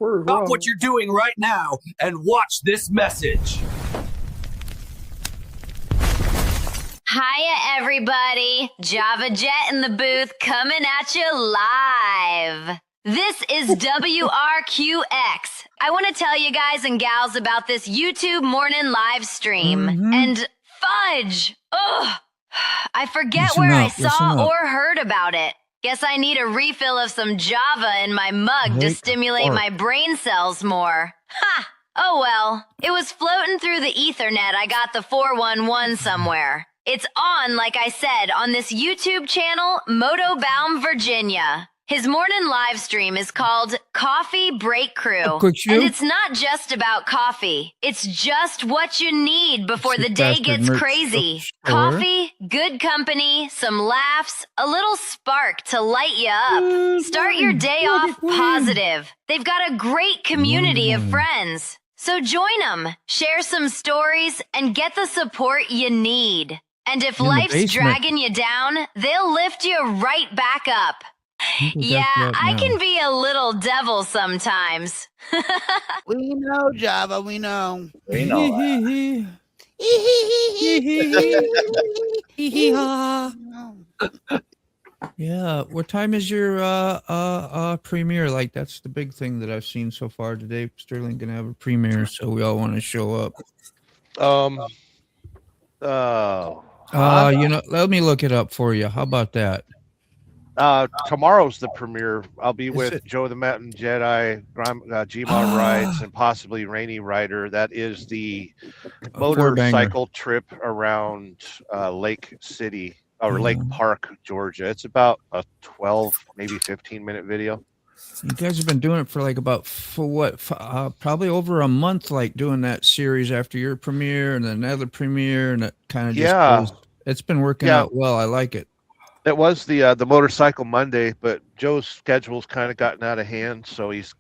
Stop what you're doing right now and watch this message. Hiya, everybody. Java Jet in the booth coming at you live. This is WRQX. I want to tell you guys and gals about this YouTube morning live stream. And fudge! Ugh! I forget where I saw or heard about it. Guess I need a refill of some Java in my mug to stimulate my brain cells more. Ha! Oh well. It was floating through the Ethernet. I got the 411 somewhere. It's on, like I said, on this YouTube channel, Motobound Virginia. His morning live stream is called Coffee Break Crew. And it's not just about coffee. It's just what you need before the day gets crazy. Coffee, good company, some laughs, a little spark to light you up. Start your day off positive. They've got a great community of friends. So join them, share some stories, and get the support you need. And if life's dragging you down, they'll lift you right back up. Yeah, I can be a little devil sometimes. We know, Java, we know. We know that. Yeah, what time is your premiere? Like, that's the big thing that I've seen so far today. Sterling gonna have a premiere, so we all want to show up. You know, let me look it up for you. How about that? Tomorrow's the premiere. I'll be with Joe the Mountain Jedi, Gmod Rides, and possibly Rainy Rider. That is the motorcycle trip around Lake City or Lake Park, Georgia. It's about a 12, maybe 15-minute video. You guys have been doing it for like probably over a month, like doing that series after your premiere and another premiere, and it kind of just it's been working out well. I like it. It was the Motorcycle Monday, but Joe's schedule's kind of gotten out of hand, so he's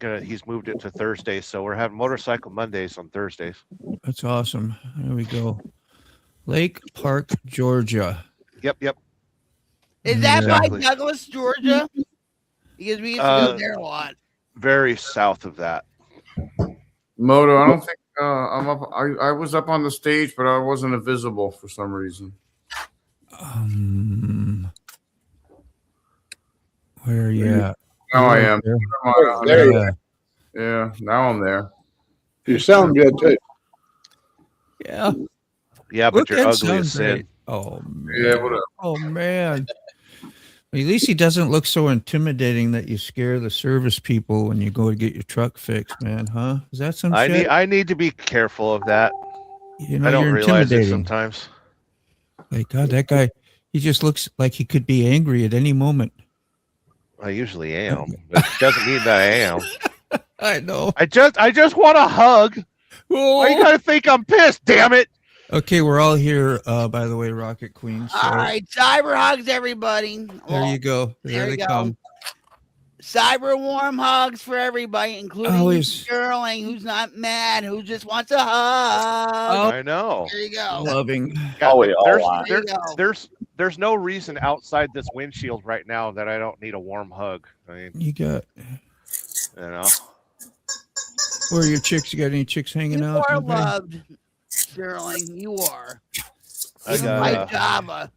moved it to Thursday. So we're having Motorcycle Mondays on Thursdays. That's awesome. There we go. Lake Park, Georgia. Yep. Is that by Douglas, Georgia? Because we used to go there a lot. Very south of that. Moto, I don't think I'm up. I was up on the stage, but I wasn't visible for some reason. Where are you at? Now I am. There you are. Yeah, now I'm there. You sound good too. Yeah. Yeah, but you're ugly as sin. Oh man. Yeah, whatever. Oh man. At least he doesn't look so intimidating that you scare the service people when you go to get your truck fixed, man, huh? Is that some shit? I need to be careful of that. You know, I don't you're realize it intimidating sometimes. Like, God, that guy, he just looks like he could be angry at any moment. I usually am. It doesn't mean that I am. I know. I just want a hug. Why you gotta think I'm pissed, damn it? Okay, we're all here, by the way, Rocket Queen. So. All right, cyber hugs, everybody. There you go. There they come. Cyber warm hugs for everybody, including Sterling, who's not mad, who just wants a hug. Oh, I know. There you go. Loving. There's no reason outside this windshield right now that I don't need a warm hug. I mean, you got, Where are your chicks? You got any chicks hanging out? You are loved, Sterling. You are. I got my Java.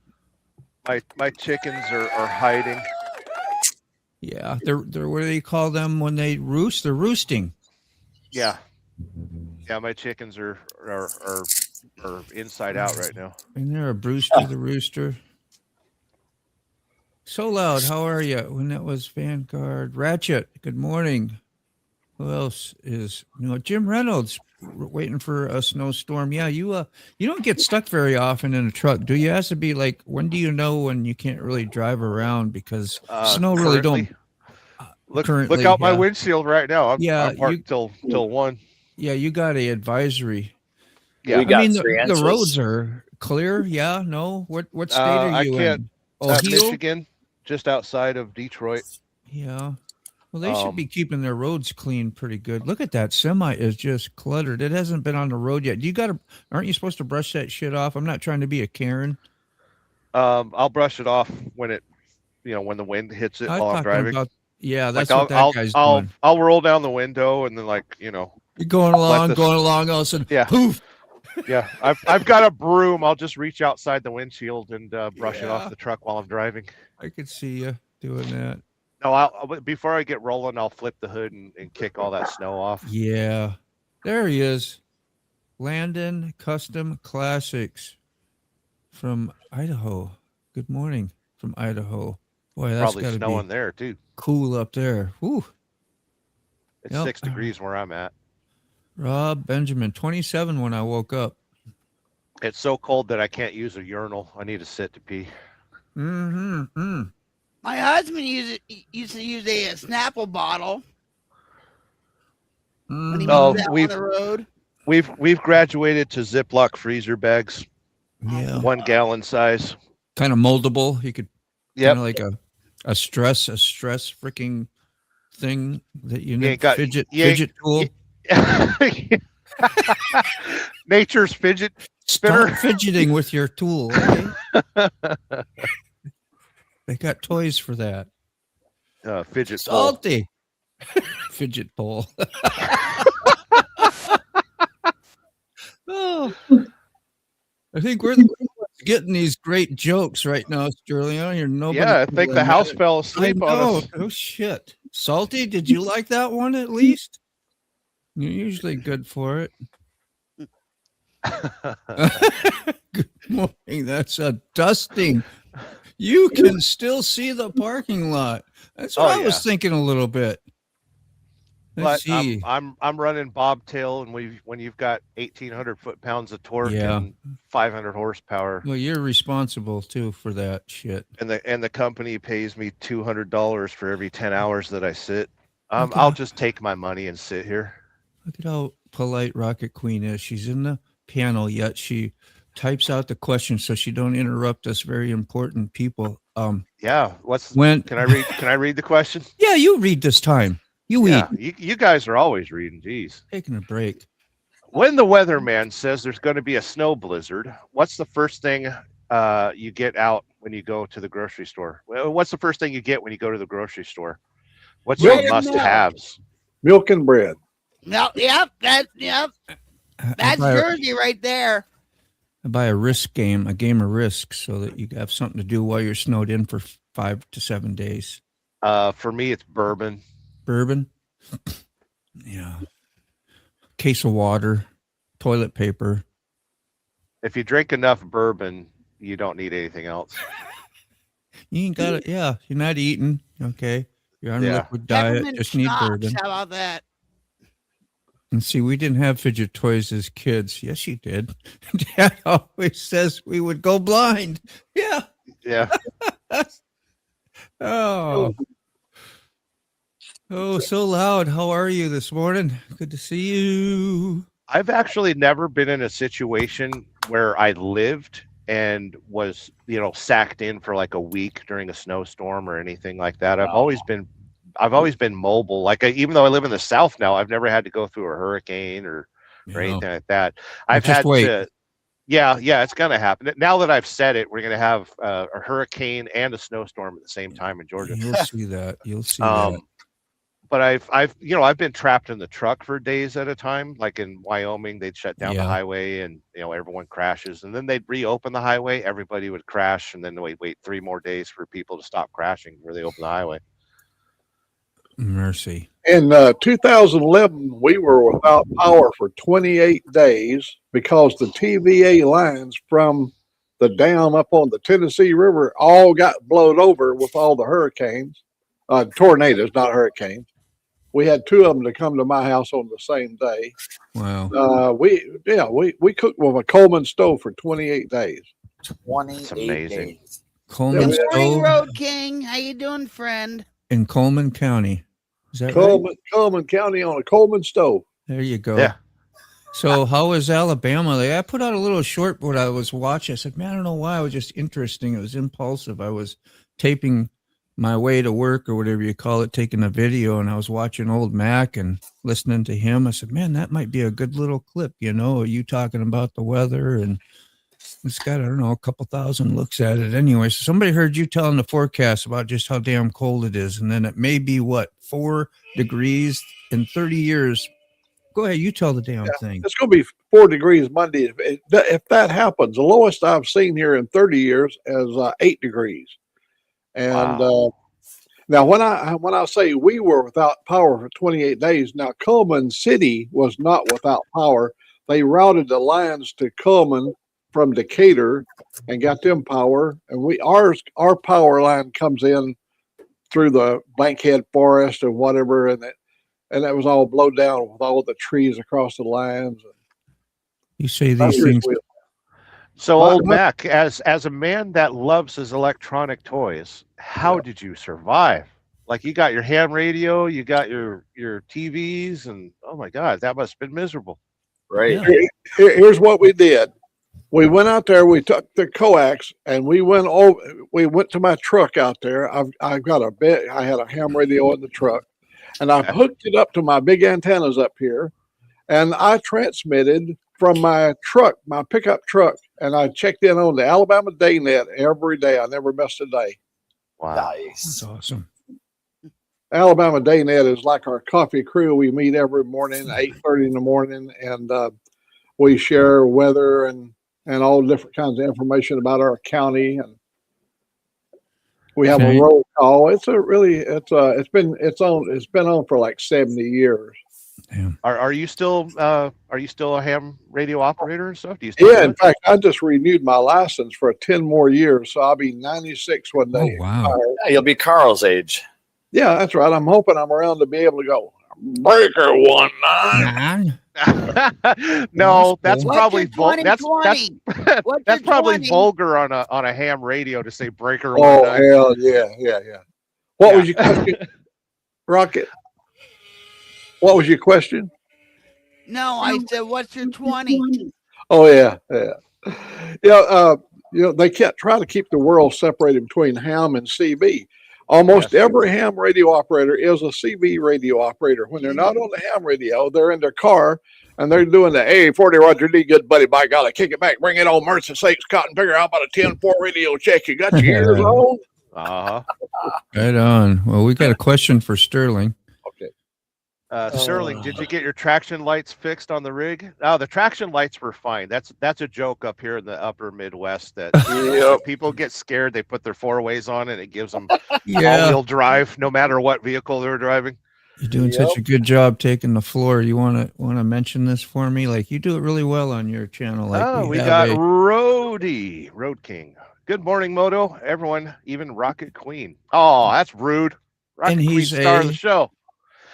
My chickens are hiding. Yeah, they're what do they call them when they roost? They're roosting. Yeah, my chickens are inside out right now. And they're a Brewster the rooster. So loud. How are you? When that was Vanguard Ratchet. Good morning. Who else is Jim Reynolds waiting for a snowstorm? Yeah, you don't get stuck very often in a truck, do you? It has to be like, when do you know when you can't really drive around because snow really don't. Look out my windshield right now. I'm parked till 1. Yeah, you got a advisory. Yeah, the roads are clear. Yeah, no. What state are you in? Michigan, just outside of Detroit. Yeah. Well, they should be keeping their roads clean pretty good. Look at that. Semi is just cluttered. It hasn't been on the road yet. Aren't you supposed to brush that shit off? I'm not trying to be a Karen. I'll brush it off when when the wind hits it while I'm driving. Yeah, that's like what that guy's doing. I'll roll down the window and then You're going along, all of a sudden, yeah, poof. Yeah, I've got a broom. I'll just reach outside the windshield and brush it off the truck while I'm driving. I could see you doing that. No, before I get rolling, I'll flip the hood and kick all that snow off. Yeah, there he is, Landon Custom Classics from Idaho. Good morning from Idaho. Boy, that's probably gotta snowing be there too. Cool up there. Woo. It's 6 degrees where I'm at. Rob Benjamin, 27 when I woke up. It's so cold that I can't use a urinal. I need to sit to pee. My husband used to use a Snapple bottle when he moved out on the road. We've graduated to Ziploc freezer bags. Yeah, 1 gallon size. Kind of moldable. You could kind of like a stress freaking thing that you need. Fidget tool. Nature's fidget spinner. Stop fidgeting with your tool. Okay? They got toys for that. Fidget Salty. Fidget pole. Oh, I think we're getting these great jokes right now, Sterling. I think the house fell asleep on us. Oh shit. Salty, did you like that one at least? You're usually good for it. Good morning. That's a dusting. You can still see the parking lot. That's what I was thinking a little bit. Let's see. I'm running bobtail, and when you've got 1,800 foot-pounds of torque and 500 horsepower. Well, you're responsible too for that shit. And the company pays me $200 for every 10 hours that I sit. I'll just take my money and sit here. Look at how polite Rocket Queen is. She's in the panel, yet she types out the questions so she don't interrupt us very important people. Can I read the question? Yeah, you read this time. You guys are always reading. Geez. Taking a break. When the weatherman says there's going to be a snow blizzard, what's the first thing you get out when you go to the grocery store? What's the first thing you get when you go to the grocery store? What's your must-haves? Milk and bread. No, yep. That's Jersey right there. I buy a game of Risk, so that you have something to do while you're snowed in for 5 to 7 days. For me, it's bourbon. Bourbon? Yeah. Case of water, toilet paper. If you drink enough bourbon, you don't need anything else. You ain't got it. Yeah, you're not eating. Okay. You're on a liquid diet. Peppermint Just need bourbon. How about that? And see, we didn't have fidget toys as kids. Yes, you did. Dad always says we would go blind. Yeah. Yeah. Oh, so loud. How are you this morning? Good to see you. I've actually never been in a situation where I lived and was, sacked in for like a week during a snowstorm or anything like that. I've always been mobile. Like even though I live in the South now, I've never had to go through a hurricane or anything like that. I've had to. Yeah, it's gonna happen. Now that I've said it, we're gonna have a hurricane and a snowstorm at the same time in Georgia. You'll see that. That. But I've been trapped in the truck for days at a time. Like in Wyoming, they'd shut down the highway, and everyone crashes, and then they'd reopen the highway. Everybody would crash, and then they'd wait 3 more days for people to stop crashing before they open the highway. Mercy. In 2011, we were without power for 28 days because the TVA lines from the dam up on the Tennessee River all got blown over with all the hurricanes, tornadoes, not hurricanes. We had 2 of them to come to my house on the same day. Wow. We cooked with a Coleman stove for 28 days. 28 days. Coleman Good morning, stove Road King. How you doing, friend? in Coleman County. Is that Coleman, right? Coleman County on a Coleman stove. There you go. Yeah. So how is Alabama? I put out a little short what I was watching. I said, man, I don't know why. It was just interesting. It was impulsive. I was taping my way to work or whatever you call it, taking a video, and I was watching old Mac and listening to him. I said, man, that might be a good little clip, you talking about the weather and it's got, I don't know, a couple thousand looks at it anyway. So somebody heard you telling the forecast about just how damn cold it is. And then it may be 4 degrees in 30 years. Go ahead. You tell the damn thing. It's going to be 4 degrees Monday. If that happens, the lowest I've seen here in 30 years is 8 degrees. And now when I say we were without power for 28 days, now Cullman City was not without power. They routed the lines to Cullman from Decatur and got them power. And our power line comes in through the Bankhead Forest and whatever, and that was all blown down with all the trees across the lines. You say these things. So, old Mac, as a man that loves his electronic toys, how did you survive? Like, you got your ham radio, you got your TVs, and oh my God, that must have been miserable. Right. Yeah. Here's what we did. We went out there, we took the coax, and we went to my truck out there. I've got I had a ham radio in the truck, and I hooked it up to my big antennas up here, and I transmitted from my truck, my pickup truck, and I checked in on the Alabama Daynet every day. I never missed a day. Wow. Nice. That's awesome. Alabama Daynet is like our coffee crew. We meet every morning, 8:30 in the morning, and we share weather and all different kinds of information about our county. And we have a roll call. It's been on for like 70 years. Damn. Are you still a ham radio operator and stuff? Do you still do In it? fact, I just renewed my license for 10 more years, so I'll be 96 one day. Oh, wow. Yeah, you'll be Carl's age. Yeah, that's right. I'm hoping I'm around to be able to go breaker 19. No, that's probably that's What's probably 20? vulgar on a ham radio to say breaker. Oh, hell yeah. What was your question, Rocket? What was your question? No, I said, what's your 20? Oh, yeah. They can't try to keep the world separated between ham and CB. Almost every ham radio operator is a CB radio operator. When they're not on the ham radio, they're in their car and they're doing the A40 Roger D. Good buddy, by golly, kick it back, bring it on, mercy sakes, cotton picker. How about a 10-4 radio check? You got your ears on? Right on. Well, we got a question for Sterling. Sterling, did you get your traction lights fixed on the rig? Oh, the traction lights were fine. That's a joke up here in the upper Midwest that people get scared. They put their 4-ways on and it gives them all-wheel drive no matter what vehicle they're driving. You're doing such a good job taking the floor. You want to mention this for me? Like, you do it really well on your channel. Like, we got Road King. Good morning, Moto. Everyone, even Rocket Queen. Oh, that's rude. Rocket Queen, star of the show.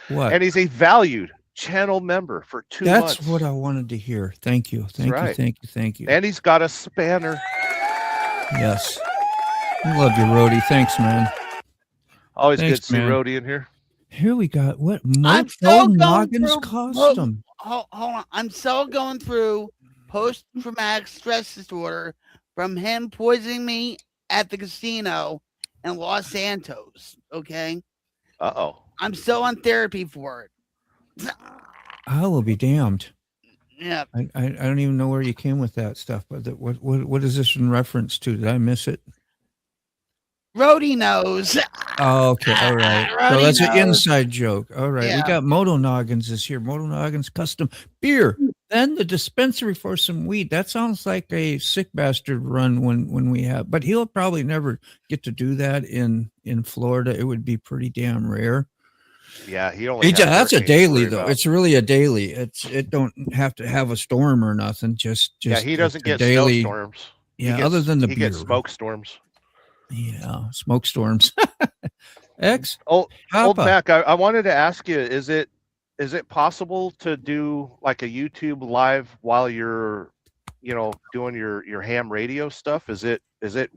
What? And he's a valued channel member for 2 months. That's what I wanted to hear. Thank you. Thank you. And he's got a spanner. Yes. I love you, Rhodey. Thanks, man. Always good to see Rhodey in here. Here we got what? Noggins custom. Hold on. I'm still going through post-traumatic stress disorder from him poisoning me at the casino in Los Santos. Okay. Uh-oh. I'm still on therapy for it. I will be damned. Yeah. I don't even know where you came with that stuff, but what is this in reference to? Did I miss it? Rhodey knows. Oh, okay. All right. So that's an inside joke. All right. Yeah. We got Moto Noggins this here. Moto Noggins custom beer. Then the dispensary for some weed. That sounds like a sick bastard run when we have, but he'll probably never get to do that in Florida. It would be pretty damn rare. Yeah, he only. That's a daily though. It's really a daily. It don't have to have a storm or nothing. Just he doesn't get daily snowstorms. Yeah, other than the he beer. gets smoke storms. Yeah, smoke storms. Old Mac, I wanted to ask you: is it possible to do like a YouTube live while you're, doing your ham radio stuff? Is it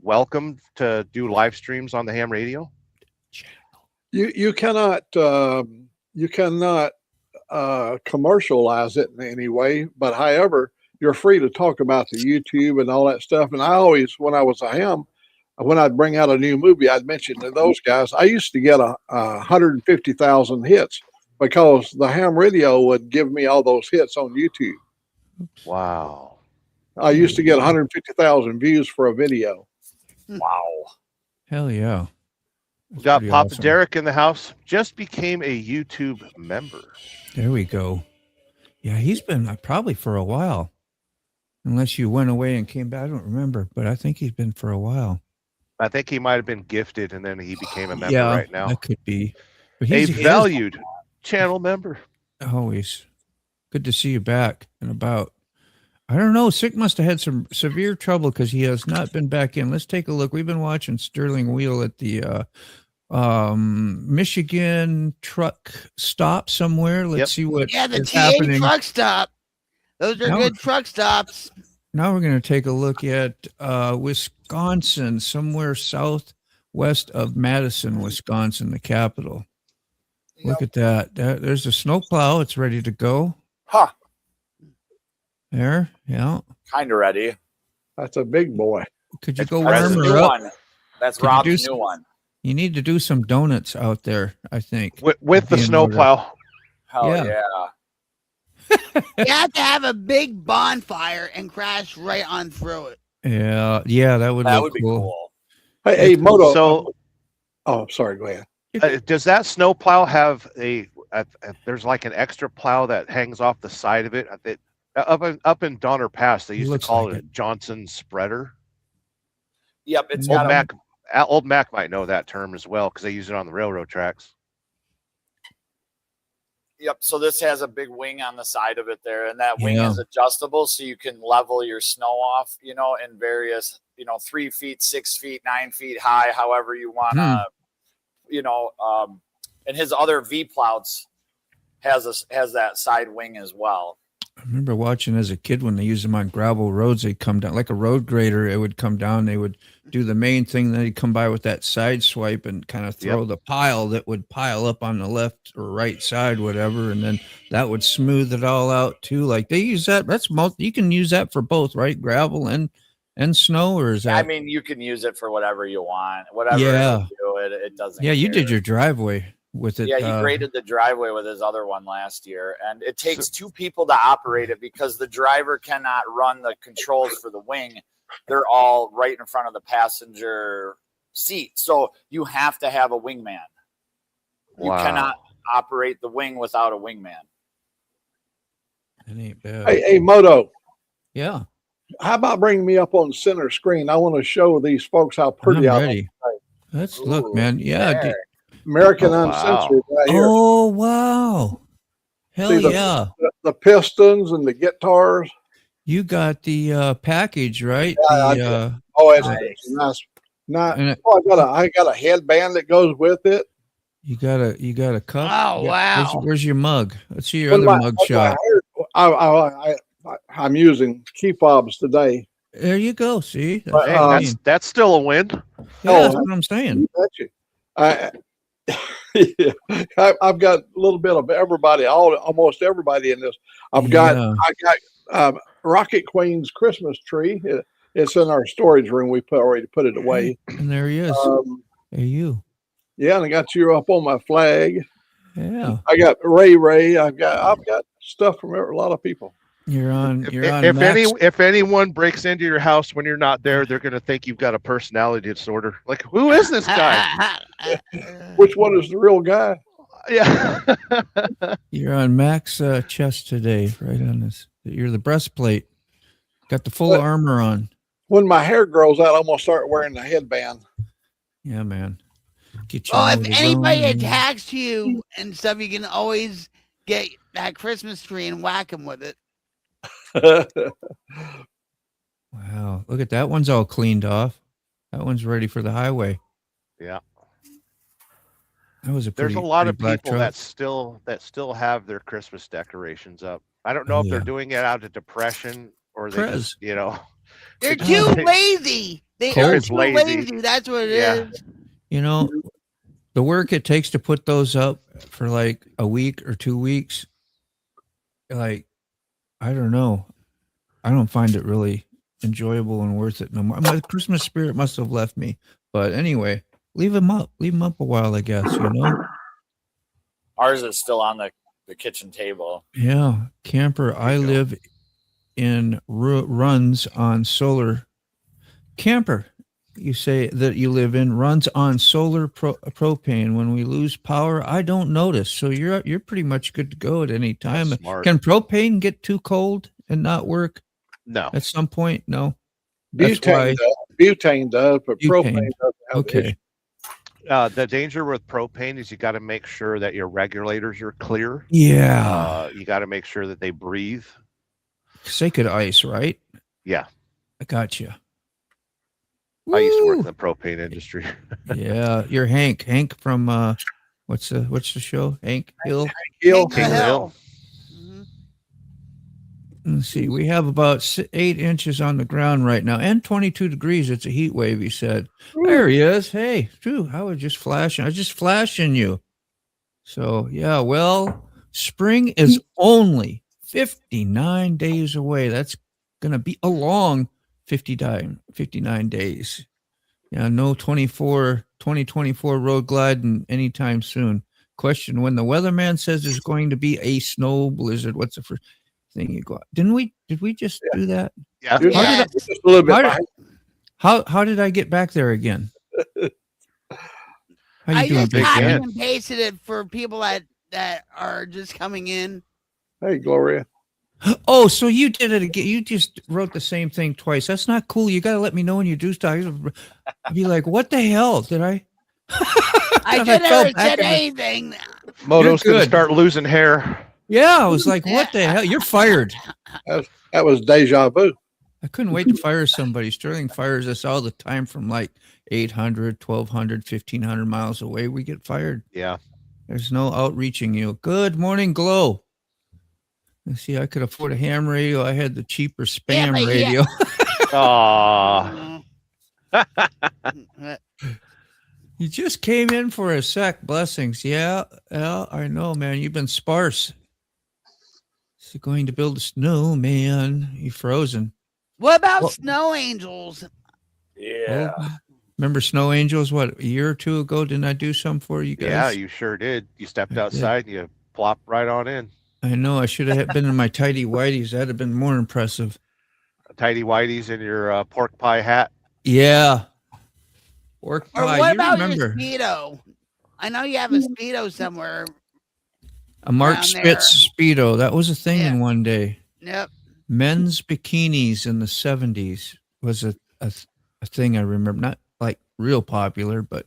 welcome to do live streams on the ham radio? You cannot commercialize it in any way, but however, you're free to talk about the YouTube and all that stuff. And I always, when I was a ham, when I'd bring out a new movie, I'd mention to those guys, I used to get 150,000 hits because the ham radio would give me all those hits on YouTube. Wow. I used to get 150,000 views for a video. Wow. Hell yeah. We That's got pretty Papa awesome. Derek in the house. Just became a YouTube member. There we go. Yeah, he's been probably for a while. Unless you went away and came back. I don't remember, but I think he's been for a while. I think he might have been gifted and then he became a member right now. That could be. But A valued channel member. Always. Good to see you back and about. I don't know. Sick must have had some severe trouble because he has not been back in. Let's take a look. We've been watching Sterling Wheel at the Michigan truck stop somewhere. Let's see what the is TA happening. truck stop. Those are good truck stops. Now we're going to take a look at Wisconsin, somewhere southwest of Madison, Wisconsin, the capital. Look at that. There's a snowplow. It's ready to go. Huh. There. Yeah. Kind of ready. That's a big boy. Could you go That's warm the her new up? one. That's Could you Rob's do new one. You need to do some donuts out there, I think. With the Being snowplow. Hell Yeah. yeah. You have to have a big bonfire and crash right on through it. Yeah, that would That look would be cool. cool. Hey, Moto. So, sorry. Go ahead. does that snowplow have there's like an extra plow that hangs off the side of it? Up in Donner Pass, they used to Looks call like it a Johnson spreader. Yep, it's Old got Old Mac might know that term as well because they use it on the railroad tracks. Yep. So this has a big wing on the side of it there, and that wing Yeah. is adjustable, so you can level your snow off, in various, 3 feet, 6 feet, 9 feet high, however you want to, and his other V plows has that side wing as well. I remember watching as a kid when they used them on gravel roads. They'd come down like a road grader. It would come down. They would do the main thing. Then they'd come by with that side swipe and kind of throw the pile that would pile up on the left or right side, whatever. And then that would smooth it all out too. Like they use that. You can use that for both, right? Gravel and snow, or is that? I mean, you can use it for whatever you want, whatever. Yeah. You do, it doesn't. Yeah, you care. did your driveway with it. Yeah, he graded the driveway with his other one last year, and it takes 2 people to operate it because the driver cannot run the controls for the wing. They're all right in front of the passenger seat, so you have to have a wingman. You cannot operate the wing without a wingman. That ain't bad. Hey, Moto. Yeah. How about bringing me up on center screen? I want to show these folks how pretty I'm I ready. Let's look, man. Yeah. There. American Uncensored right here. Oh, wow. Hell See yeah. The pistons and the guitars. You got the package, right? Yeah, The, it's nice. I got a headband that goes with it. you got a cup. Oh, wow. Where's your mug? Let's see your When other my- mug shot. I'm using key fobs today. There you go. See, But, what I mean. That's still a win. That's what I'm saying. You betcha. I've got a little bit of everybody, almost everybody in this. I got Rocket Queen's Christmas tree. It's in our storage room. We already put it away. And there he is. There you. Yeah, and I got you up on my flag. Yeah. I got Ray. I've got stuff from a lot of people. You're on. If anyone breaks into your house when you're not there, they're going to think you've got a personality disorder. Like, who is this guy? Which one is the real guy? Yeah. You're on Mac's chest today, right on this. You're the breastplate. Got the full armor on. When my hair grows out, I'm gonna start wearing the headband. Yeah, man. Get you. If anybody attacks you and stuff, you can always get that Christmas tree and whack them with it. Wow, look at that one's all cleaned off. That one's ready for the highway. Yeah. That was There's a lot of people that still have their Christmas decorations up. I don't know if they're doing it out of depression or they just, they're too lazy. They are too lazy. That's what it is. You know, the work it takes to put those up for like a week or 2 weeks, like, I don't know. I don't find it really enjoyable and worth it no more. My Christmas spirit must have left me. But anyway, leave them up. Leave them up a while, I guess, Ours is still on the kitchen table. Yeah. Camper, I live runs on solar camper. You say that you live in runs on solar propane. When we lose power, I don't notice. So you're pretty much good to go at any time. That's smart. Can propane get too cold and not work No. at some point? No. Butane does, but propane doesn't have okay. The danger with propane is you got to make sure that your regulators are clear. Yeah. You got to make sure that they breathe. They could ice, right? Yeah. I got you. I used to work in the propane industry. Yeah, you're Hank. Hank from what's the show? Hank Hill. Hill. King of the Hill. Let's see. We have about 8 inches on the ground right now, and 22 degrees. It's a heat wave. He said. There he is. Hey, phew, I was just flashing. I was just flashing you. So yeah, well, spring is only 59 days away. That's gonna be a long 59 days. Yeah, no 2024 road gliding anytime soon. Question: when the weatherman says there's going to be a snow blizzard, what's the first thing you go? Did we just do that? Yeah. Just a little bit. How did I get back there again? How you I doing, just Big copied Dan? and pasted it for people that are just coming in. Hey, Gloria. Oh, so you did it again. You just wrote the same thing twice. That's not cool. You got to let me know when you do stuff. I'd be like, what the hell? Did I? I didn't said anything. Moto's going to good. start losing hair. Yeah, I was like, what the hell? You're fired. That was deja vu. I couldn't wait to fire somebody. Sterling fires us all the time from like 800, 1,200, 1,500 miles away. We get fired. Yeah. There's no outreaching you. Good morning, Glow. Let's see, I could afford a ham radio. I had the cheaper spam radio. Aw. You just came in for a sec. Blessings. Yeah, I know, man. You've been sparse. Is he going to build a snowman? You frozen. What about snow angels? Yeah. Oh, remember snow angels? What, a year or two ago? Didn't I do some for you guys? Yeah, you sure did. You stepped outside and you plopped right on in. I know. I should have been in my tidy whities. That'd have been more impressive. Tidy whities in your pork pie hat. Yeah. Pork Or pie. what You about remember your Speedo? I know you have a Speedo somewhere. a Mark down Spitz Speedo? That was a thing in one day. Yep. Men's bikinis in the 70s was a thing I remember. Not like real popular, but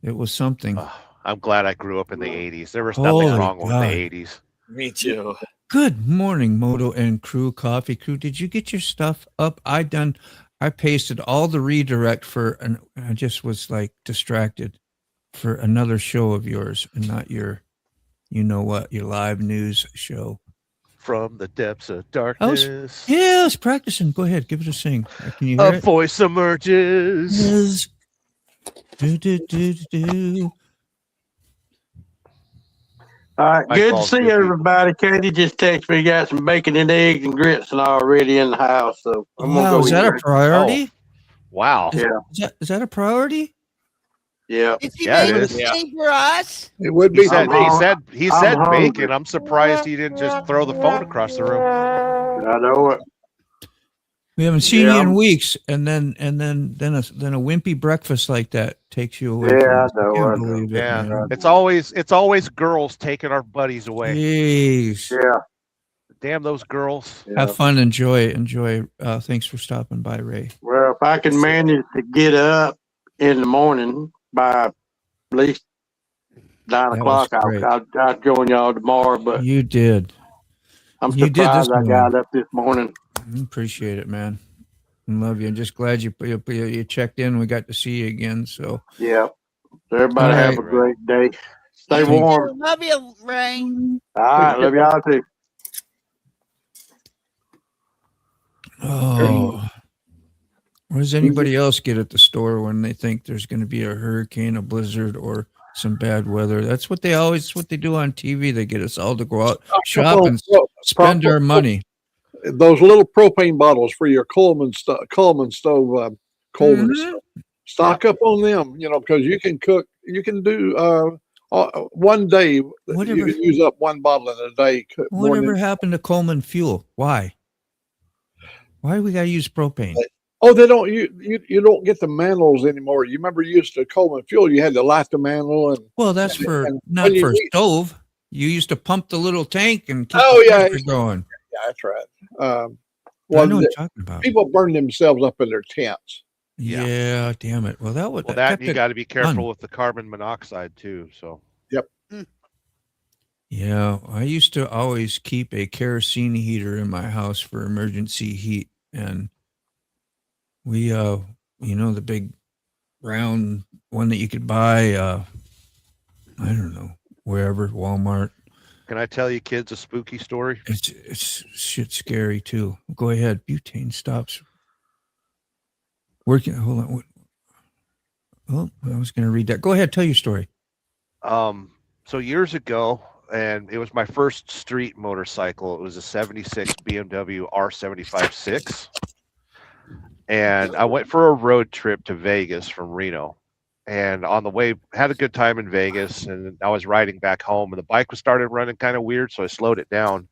it was something. I'm glad I grew up in the 80s. There was Holy nothing wrong with God. the 80s. Me too. Good morning, Moto and Crew, Coffee Crew. Did you get your stuff up? I pasted all the redirect and I just was like distracted for another show of yours and not your, you know what, your live news show. From the depths of darkness. I was practicing. Go ahead, give it a sing. Can you hear A it? voice emerges. Do. All right, My good to fault, see Goofy. everybody. Katie just texted me, got some bacon and eggs and grits and already in the house. So I'm gonna Wow, go is that eat. a priority? Wow. Yeah. Is that a priority? Yeah. Is he Yeah, it making is. anything for us? It would be. He said I'm hungry. bacon. I'm surprised he didn't just throw the phone across the room. I know it. We haven't seen you Yeah. in weeks, and then a wimpy breakfast like that takes you away. Yeah, from I us. know, I Can't know. believe it, Yeah. man. It's always girls taking our buddies away. Jeez. Yeah. Damn those girls. Yeah. Have fun. Enjoy. Thanks for stopping by, Ray. Well, if I can manage to get up in the morning by at least 9 That o'clock, was great. I'll join y'all tomorrow. But You did. I'm You did this surprised I got up this morning. Appreciate it, man. I love you. I'm just glad you checked in. We got to see you again. So Yeah. Everybody All have right. a great day. Stay Thank warm. Love you, Ray. All right. Love y'all too. Oh, what does anybody else get at the store when they think there's going to be a hurricane, a blizzard, or some bad weather? That's what they do on TV. They get us all to go out, shop, and spend our money. Those little propane bottles for your Coleman stove. Coleman stove. Stock up on them, because you can cook. You can do one day. Whatever. You can use up one bottle in a day. Whatever happened to Coleman Fuel? Why? Why do we got to use propane? Oh, they don't. You don't get the mantles anymore. You remember you used to Coleman Fuel. You had to light the mantle and. Well, that's and not when for a you stove. You used to pump the little tank and keep Oh, the yeah. pressure going. Yeah, that's right. I Well, know what you're talking about. people burn themselves up in their tents. Yeah, damn it. Well, that would. Well, that you got to be careful with the carbon monoxide too. So. Yep. Yeah, I used to always keep a kerosene heater in my house for emergency heat, and we, the big round one that you could buy, I don't know, wherever, Walmart. Can I tell you kids a spooky story? It's shit scary too. Go ahead. Butane stops working. Hold on. Oh, I was going to read that. Go ahead. Tell your story. So years ago, and it was my first street motorcycle. It was a 76 BMW R75/6. And I went for a road trip to Vegas from Reno. And on the way, had a good time in Vegas. And I was riding back home, and the bike was started running kind of weird. So I slowed it down.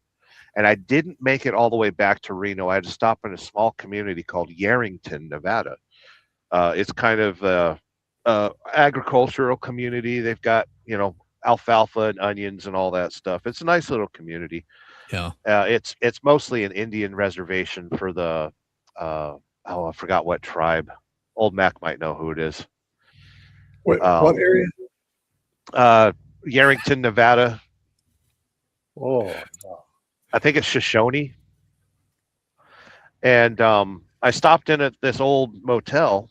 And I didn't make it all the way back to Reno. I had to stop in a small community called Yarrington, Nevada. It's kind of agricultural community. They've got, alfalfa and onions and all that stuff. It's a nice little community. Yeah. It's mostly an Indian reservation for the I forgot what tribe. Old Mac might know who it is. Wait, what area? Yarrington, Nevada. Oh, I think it's Shoshone. And I stopped in at this old motel,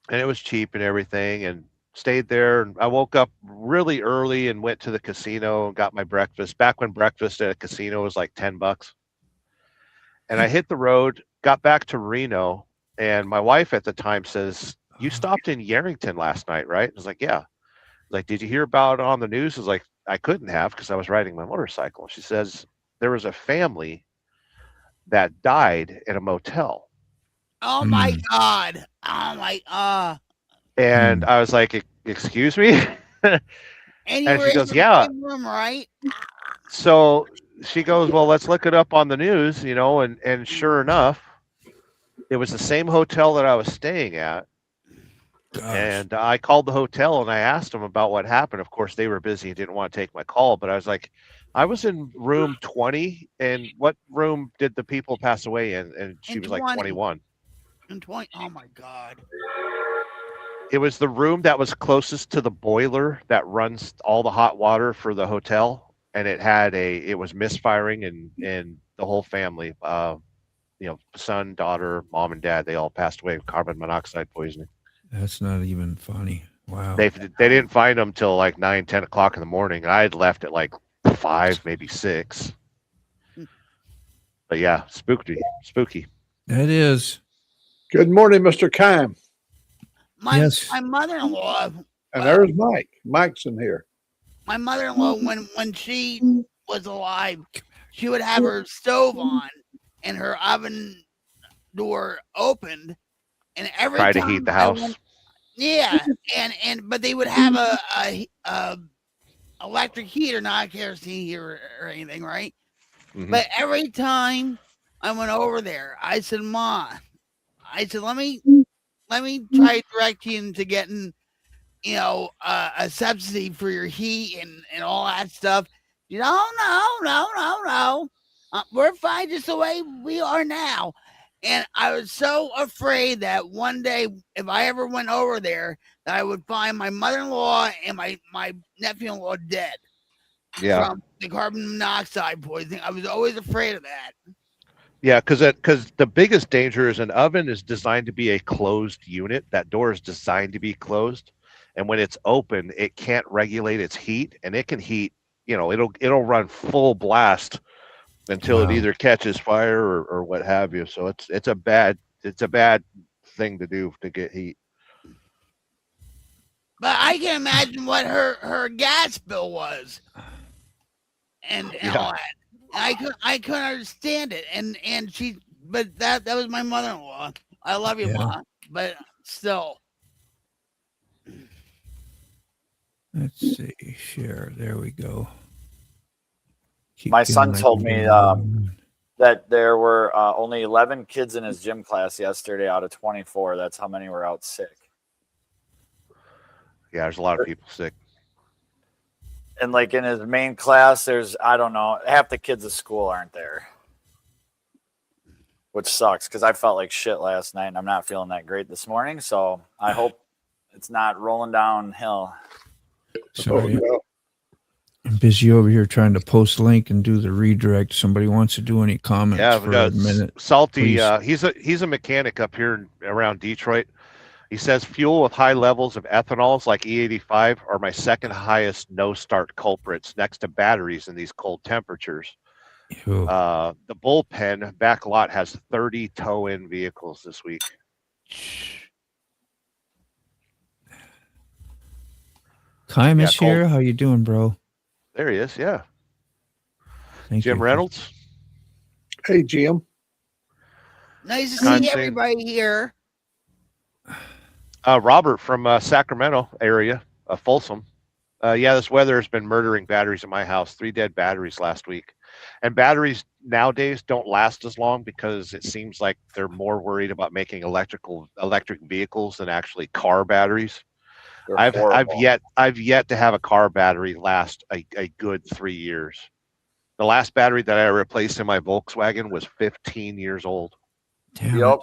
and it was cheap and everything, and stayed there. And I woke up really early and went to the casino and got my breakfast. Back when breakfast at a casino was like $10. And I hit the road, got back to Reno, and my wife at the time says, "You stopped in Yarrington last night, right?" I was like, "Yeah." Like, "Did you hear about it on the news?" I was like, "I couldn't have because I was riding my motorcycle." She says, "There was a family that died in a motel." Oh my God. Oh my And I was like, "Excuse me?" And you And were she goes, in the "Yeah." same room, right? So she goes, "Well, let's look it up on the news," and sure enough, it was the same hotel that I was staying at. Gosh. And I called the hotel and I asked them about what happened. Of course, they were busy and didn't want to take my call, but I was like, "I was in room 20, and what room did the people pass away in?" And she was like, 21. And 20. Oh my God. It was the room that was closest to the boiler that runs all the hot water for the hotel, and it was misfiring, and the whole family, son, daughter, mom, and dad, they all passed away of carbon monoxide poisoning. That's not even funny. Wow. They didn't find them till like 9, 10 o'clock in the morning. I had left at like 5, maybe 6. But yeah, spooky. That is. good morning, Mr. Kime. My mother-in-law. And there's Mike. Mike's in here. My mother-in-law, when she was alive, she would have her stove on and her oven door opened, and every Try time to heat the house. but they would have a electric heater, not a kerosene heater or anything, right? Mhm. But every time I went over there, I said, "Ma," let me try to direct you into getting, a subsidy for your heat and all that stuff. No. We're fine just the way we are now. And I was so afraid that one day, if I ever went over there, that I would find my mother-in-law and my nephew-in-law dead from the carbon monoxide poisoning. I was always afraid of that. Yeah, because the biggest danger is an oven is designed to be a closed unit. That door is designed to be closed, and when it's open, it can't regulate its heat, and it can heat. It'll run full blast until it either catches fire or what have you. So it's a bad thing to do to get heat. But I can imagine what her gas bill was, and all that. I couldn't understand it, but that was my mother-in-law. I love you, Ma, but still. Let's see. Share. There we go. My son told me that there were only 11 kids in his gym class yesterday out of 24. That's how many were out sick. Yeah, there's a lot of people sick. And like in his main class, there's, I don't know, half the kids at school aren't there, which sucks because I felt like shit last night and I'm not feeling that great this morning. So I hope it's not rolling downhill. Sorry. I'm busy over here trying to post link and do the redirect. Somebody wants to do any comments for a minute. Salty, he's a mechanic up here around Detroit. He says fuel with high levels of ethanols like E85 are my second highest no-start culprits next to batteries in these cold temperatures. The bullpen back lot has 30 tow-in vehicles this week. Kym is here. How you doing, bro? There he is. Yeah. Thank Jim you. Reynolds. Hey, Jim. Nice to see everybody here. Robert from Sacramento area, Folsom. Yeah, this weather has been murdering batteries at my house. 3 dead batteries last week. And batteries nowadays don't last as long because it seems like they're more worried about making electric vehicles than actually car batteries. I've yet to have a car battery last a good 3 years. The last battery that I replaced in my Volkswagen was 15 years old. Damn. Yep.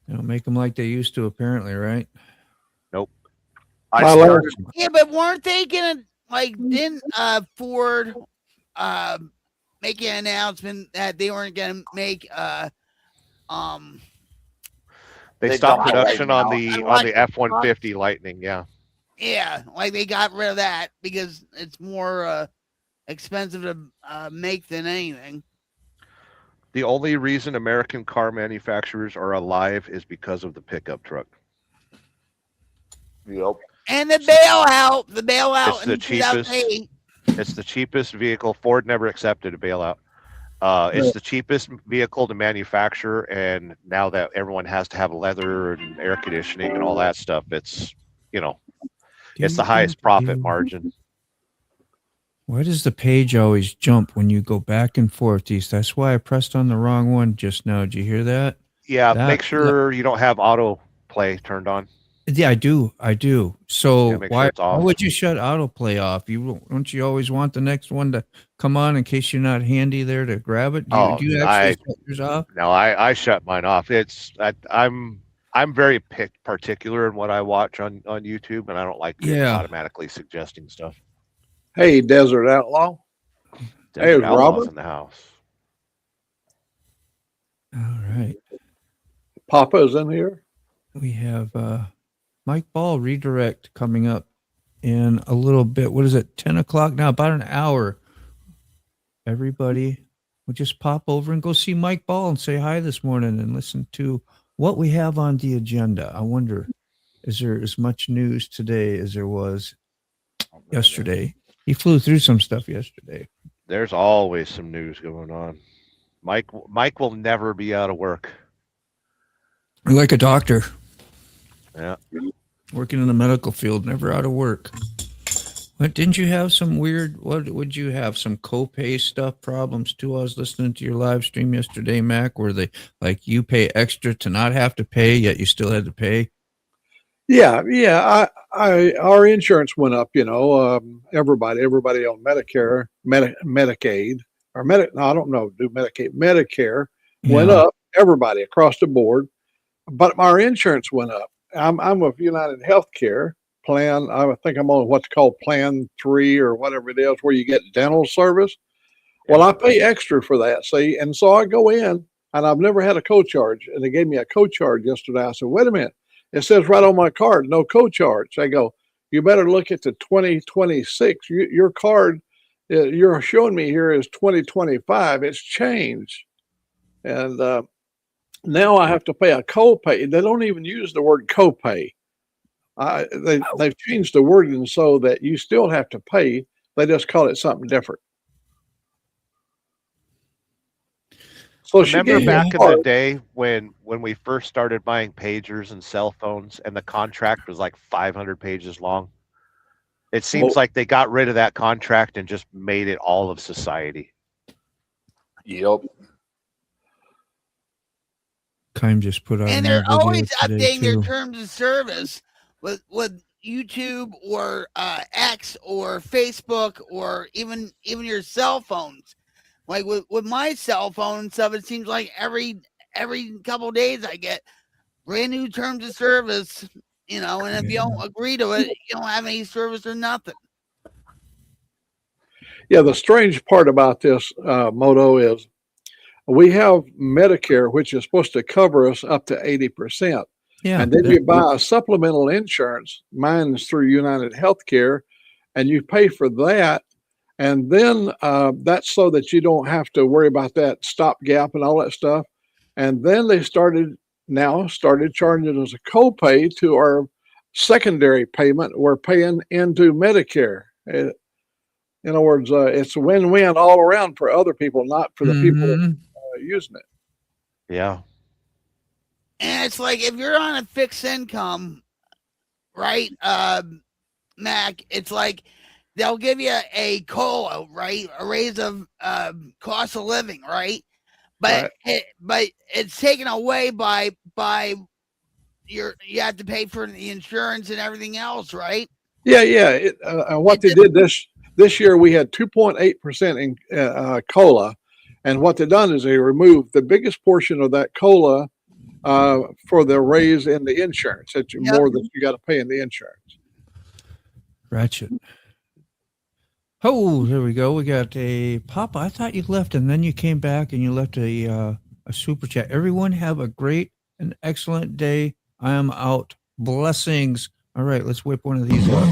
They don't make them like they used to, apparently, right? Nope. Yeah, but weren't they gonna didn't Ford make an announcement that they weren't gonna make They stopped production on the F-150 Lightning, yeah. Yeah, like they got rid of that because it's more expensive to make than anything. The only reason American car manufacturers are alive is because of the pickup truck. Yep. And the bailout. The bailout. It's the cheapest. It's the cheapest vehicle. Ford never accepted a bailout. It's the cheapest vehicle to manufacture, and now that everyone has to have leather and air conditioning and all that stuff, it's it's the highest profit margin. Why does the page always jump when you go back and forth? That's why I pressed on the wrong one just now. Did you hear that? Yeah, make sure you don't have autoplay turned on. Yeah, I do. So why would you shut autoplay off? Don't you always want the next one to come on in case you're not handy there to grab it? Do you actually shut yours off? No, I shut mine off. I'm very particular in what I watch on YouTube, and I don't like automatically suggesting stuff. Hey, Desert Outlaw. Desert Outlaw's in the house. All right. Papa's in here. We have Mike Ball redirect coming up in a little bit. What is it? 10 o'clock now, about an hour. Everybody will just pop over and go see Mike Ball and say hi this morning and listen to what we have on the agenda. I wonder, is there as much news today as there was yesterday? He flew through some stuff yesterday. There's always some news going on. Mike will never be out of work. Like a doctor. Yeah. Working in the medical field, never out of work. What, didn't you have some weird, what would you have? Some copay stuff problems too? I was listening to your live stream yesterday, Mac, where they like you pay extra to not have to pay, yet you still had to pay. Yeah. Our insurance went up, everybody on Medicare, Medicaid, or no, I don't know, do Medicaid, Medicare went up, everybody across the board, but our insurance went up. I'm with United Healthcare plan. I think I'm on what's called Plan 3 or whatever it is, where you get dental service. Well, I pay extra for that, see, and so I go in, and I've never had a co-charge, and they gave me a co-charge yesterday. I said, wait a minute. It says right on my card, no co-charge. I go, you better look at the 2026. Your card, you're showing me here is 2025. It's changed. And now I have to pay a copay. They don't even use the word copay. They've changed the wording so that you still have to pay. They just call it something different. So remember back in the day when we first started buying pagers and cell phones and the contract was like 500 pages long? It seems like they got rid of that contract and just made it all of society. Yep. Kime just put out And a new they're video always today updating their too. terms of service with YouTube or X or Facebook or even your cell phones. Like with my cell phone and stuff, it seems like every couple of days I get brand new terms of service, and if you don't agree to it, you don't have any service or nothing. Yeah, the strange part about this, Moto, is we have Medicare, which is supposed to cover us up to 80%. Yeah. And then you buy a supplemental insurance. Mine is through United Healthcare, and you pay for that. And then that's so that you don't have to worry about that stopgap and all that stuff. And then they started charging us a copay to our secondary payment. We're paying into Medicare. In other words, it's a win-win all around for other people, not for the people using it. Yeah. And it's like if you're on a fixed income, right, Mac, it's like they'll give you a COLA, right, a raise of cost of living, right, but it's taken away by you have to pay for the insurance and everything else, right? Yeah. What they did this year, we had 2.8% in COLA, and what they've done is they removed the biggest portion of that COLA for the raise in the insurance. That's more than you got to pay in the insurance. Ratchet. Oh, there we go. We got a Papa. I thought you left, and then you came back and you left a super chat. Everyone have a great and excellent day. I am out. Blessings. All right, let's whip one of these up.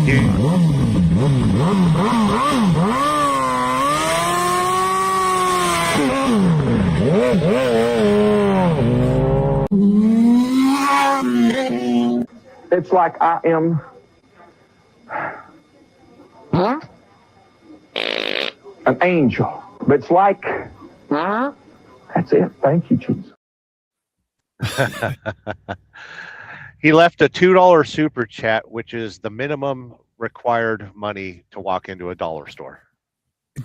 It's like I am an angel. But it's like, that's it. Thank you, Jesus. He left a $2 super chat, which is the minimum required money to walk into a dollar store.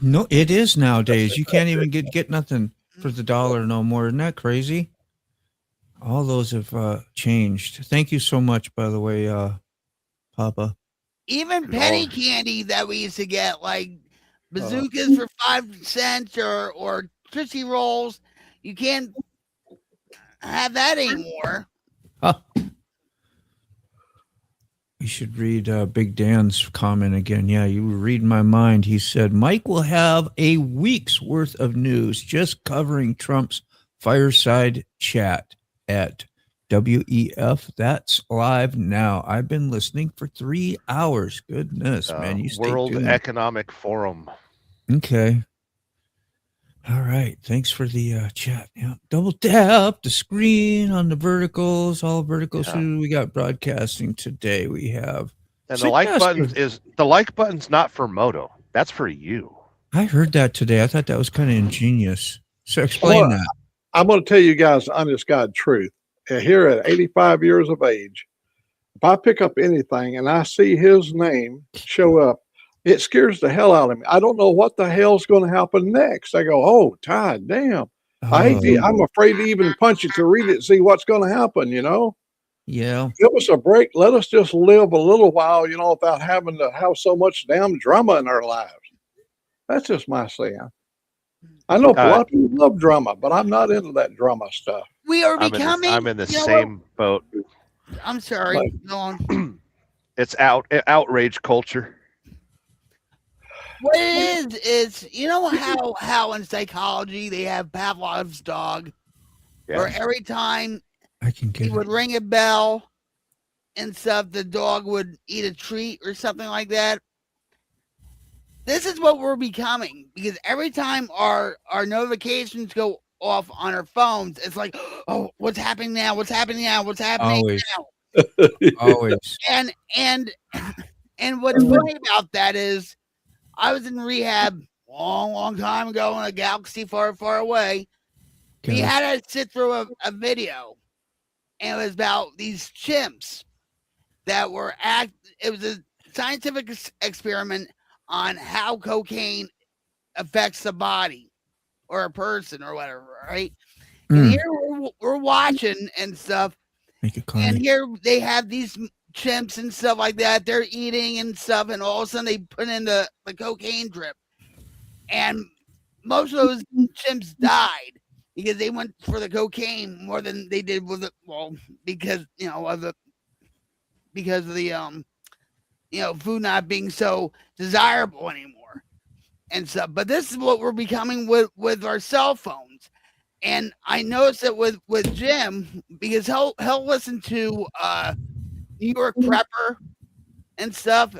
No, it is nowadays. You can't even get nothing for the dollar no more. Isn't that crazy? All those have changed. Thank you so much, by the way, Papa. Even penny candy that we used to get, like bazookas for 5 cents or Tootsie Rolls, you can't have that anymore. Huh. You should read Big Dan's comment again. Yeah, you were reading my mind. He said, Mike will have a week's worth of news just covering Trump's fireside chat at WEF. That's live now. I've been listening for 3 hours. Goodness, man. You stay World tuned. Economic Forum. Okay. All right. Thanks for the chat. Yeah. Double tap the screen on the verticals. All verticals. Yeah. Who we got broadcasting today? We have. And the like button's not for Moto. That's for you. I heard that today. I thought that was kind of ingenious. So explain that. I'm going to tell you guys the honest God truth. Here at 85 years of age, if I pick up anything and I see his name show up, it scares the hell out of me. I don't know what the hell's going to happen next. I go, oh, God damn. I'm afraid to even punch it to read it and see what's going to happen, Yeah. Give us a break. Let us just live a little while, without having to have so much damn drama in our lives. That's just my saying. I know a lot of people love drama, but I'm not into that drama stuff. We are becoming. I'm in the same boat. I'm sorry. Go on. It's outrage culture. What it is how in psychology they have Pavlov's dog, where every time he would ring a bell and stuff, the dog would eat a treat or something like that. This is what we're becoming, because every time our notifications go off on our phones, it's like, oh, what's happening now? What's happening now? What's happening now? Always. And what's funny about that is, I was in rehab long time ago in a galaxy far, far away. Okay. We had to sit through a video, and it was about these chimps that were it was a scientific experiment on how cocaine affects the body. or a person or whatever, right? Hmm. And here we're watching and stuff, Make it and Carney. here they have these chimps and stuff like that. They're eating and stuff, and all of a sudden they put in the cocaine drip, and most of those chimps died because they went for the cocaine more than they did with it. Well, because of the food not being so desirable anymore and stuff. But this is what we're becoming with our cell phones. And I noticed that with Jim, because he'll listen to New York Prepper and stuff,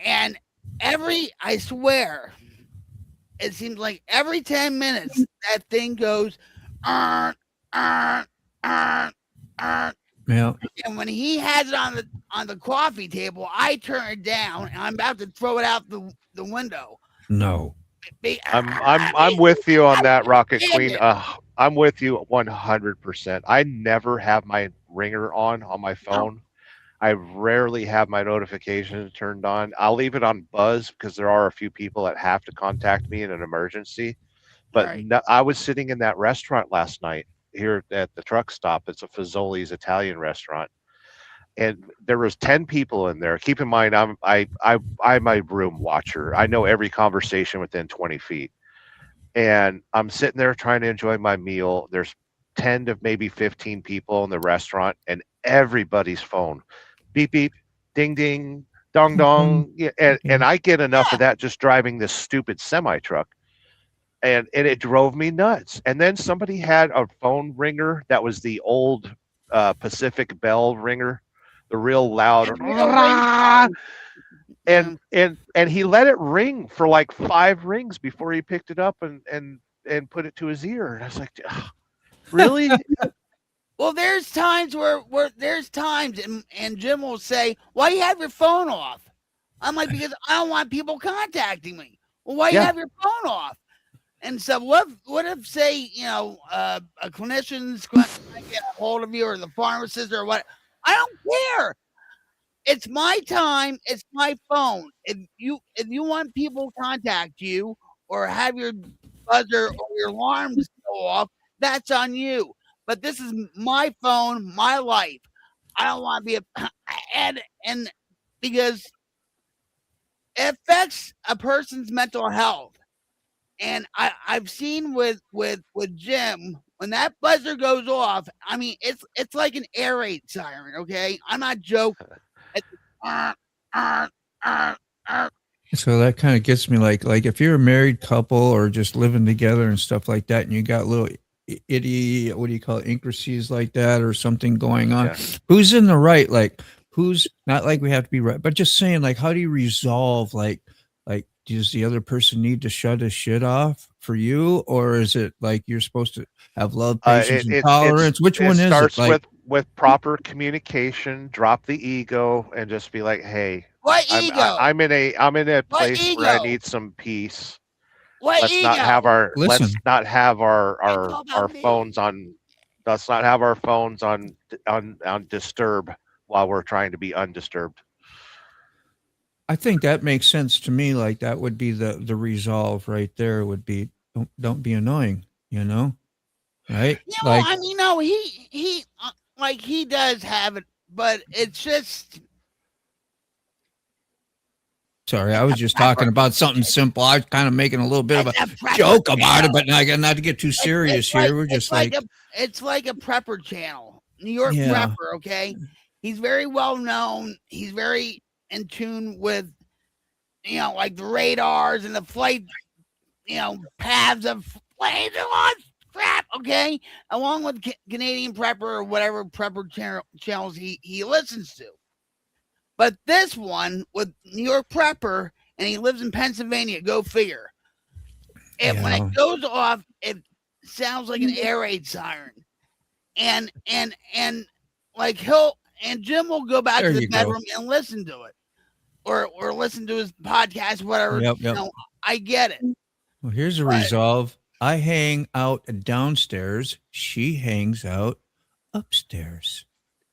and I swear, it seems like every 10 minutes that thing goes, yeah. And when he has it on the coffee table, I turn it down, and I'm about to throw it out the window. No. I'm with you on that, Rocket Queen. I'm with you 100%. I never have my ringer on my phone. I rarely have my notifications turned on. I'll leave it on buzz because there are a few people that have to contact me in an emergency. But Right. I was sitting in that restaurant last night here at the truck stop. It's a Fazoli's Italian restaurant, and there was 10 people in there. Keep in mind, I'm a room watcher. I know every conversation within 20 feet, and I'm sitting there trying to enjoy my meal. There's 10 to maybe 15 people in the restaurant, and everybody's phone, beep beep, ding ding, dong dong. Yeah, and I get enough of that just driving this stupid semi truck. And it drove me nuts. And then somebody had a phone ringer that was the old Pacific Bell ringer, the real loud, and he let it ring for like 5 rings before he picked it up and put it to his ear. And I was like, really? Well, there's times where there's times, and Jim will say, "Why do you have your phone off?" I'm like, "Because I don't want people contacting me." Well, why do you have your phone off? And so what if say, a clinician's going to get a hold of you, or the pharmacist, or what? I don't care. It's my time. It's my phone. If you want people to contact you or have your buzzer or your alarms go off, that's on you. But this is my phone, my life. I don't want to be and because it affects a person's mental health. And I've seen with Jim, when that buzzer goes off, I mean it's like an air raid siren. Okay, I'm not joking. It's, So that kind of gets me like if you're a married couple or just living together and stuff like that, and you got little idiot, what do you call it, intricacies like that or something going on, who's in the right? Like who's not, like we have to be right, but just saying, like, how do you resolve, like does the other person need to shut his shit off for you, or is it like you're supposed to have love, patience, and tolerance? Which one is it? Starts with proper communication. Drop the ego and just be like, "Hey, what ego? I'm in a place where I need some peace. Let's not have our phones on. Let's not have our phones on disturb while we're trying to be undisturbed." I think that makes sense to me. Like that would be the resolve right there. Would be don't be annoying, right? Like, I mean, no, he like he does have it, but it's just. Sorry, I was just talking about something simple. I was kind of making a little bit of a joke about it, but not to get too serious here. We're just it's like a prepper channel, New York Prepper. Okay, he's very well known. He's very in tune with, like the radars and the flight, paths of planes and all crap. Okay, along with Canadian Prepper or whatever prepper channels he listens to. But this one with New York Prepper, and he lives in Pennsylvania. Go figure. And when it goes off, it sounds like an air raid siren. And like Jim will go back to the bedroom and listen to it, or listen to his podcast, whatever. I get it. Well, here's a resolve. I hang out downstairs. She hangs out upstairs.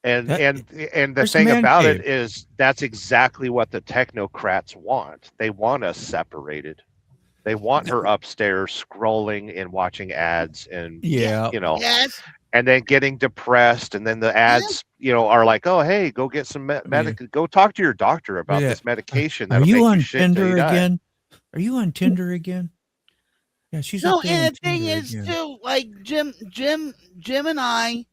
And the thing about it is that's exactly what the technocrats want. They want us separated. They want her upstairs scrolling and watching ads and Yeah. Yes. and then getting depressed, and then the ads, are like, oh, hey, go get some go talk to your doctor about this medication Are that'll you make you on shit till you Tinder die. again? Are you on Tinder again? Yeah, she's No, up there and on the thing Tinder is again. too, like Jim and I,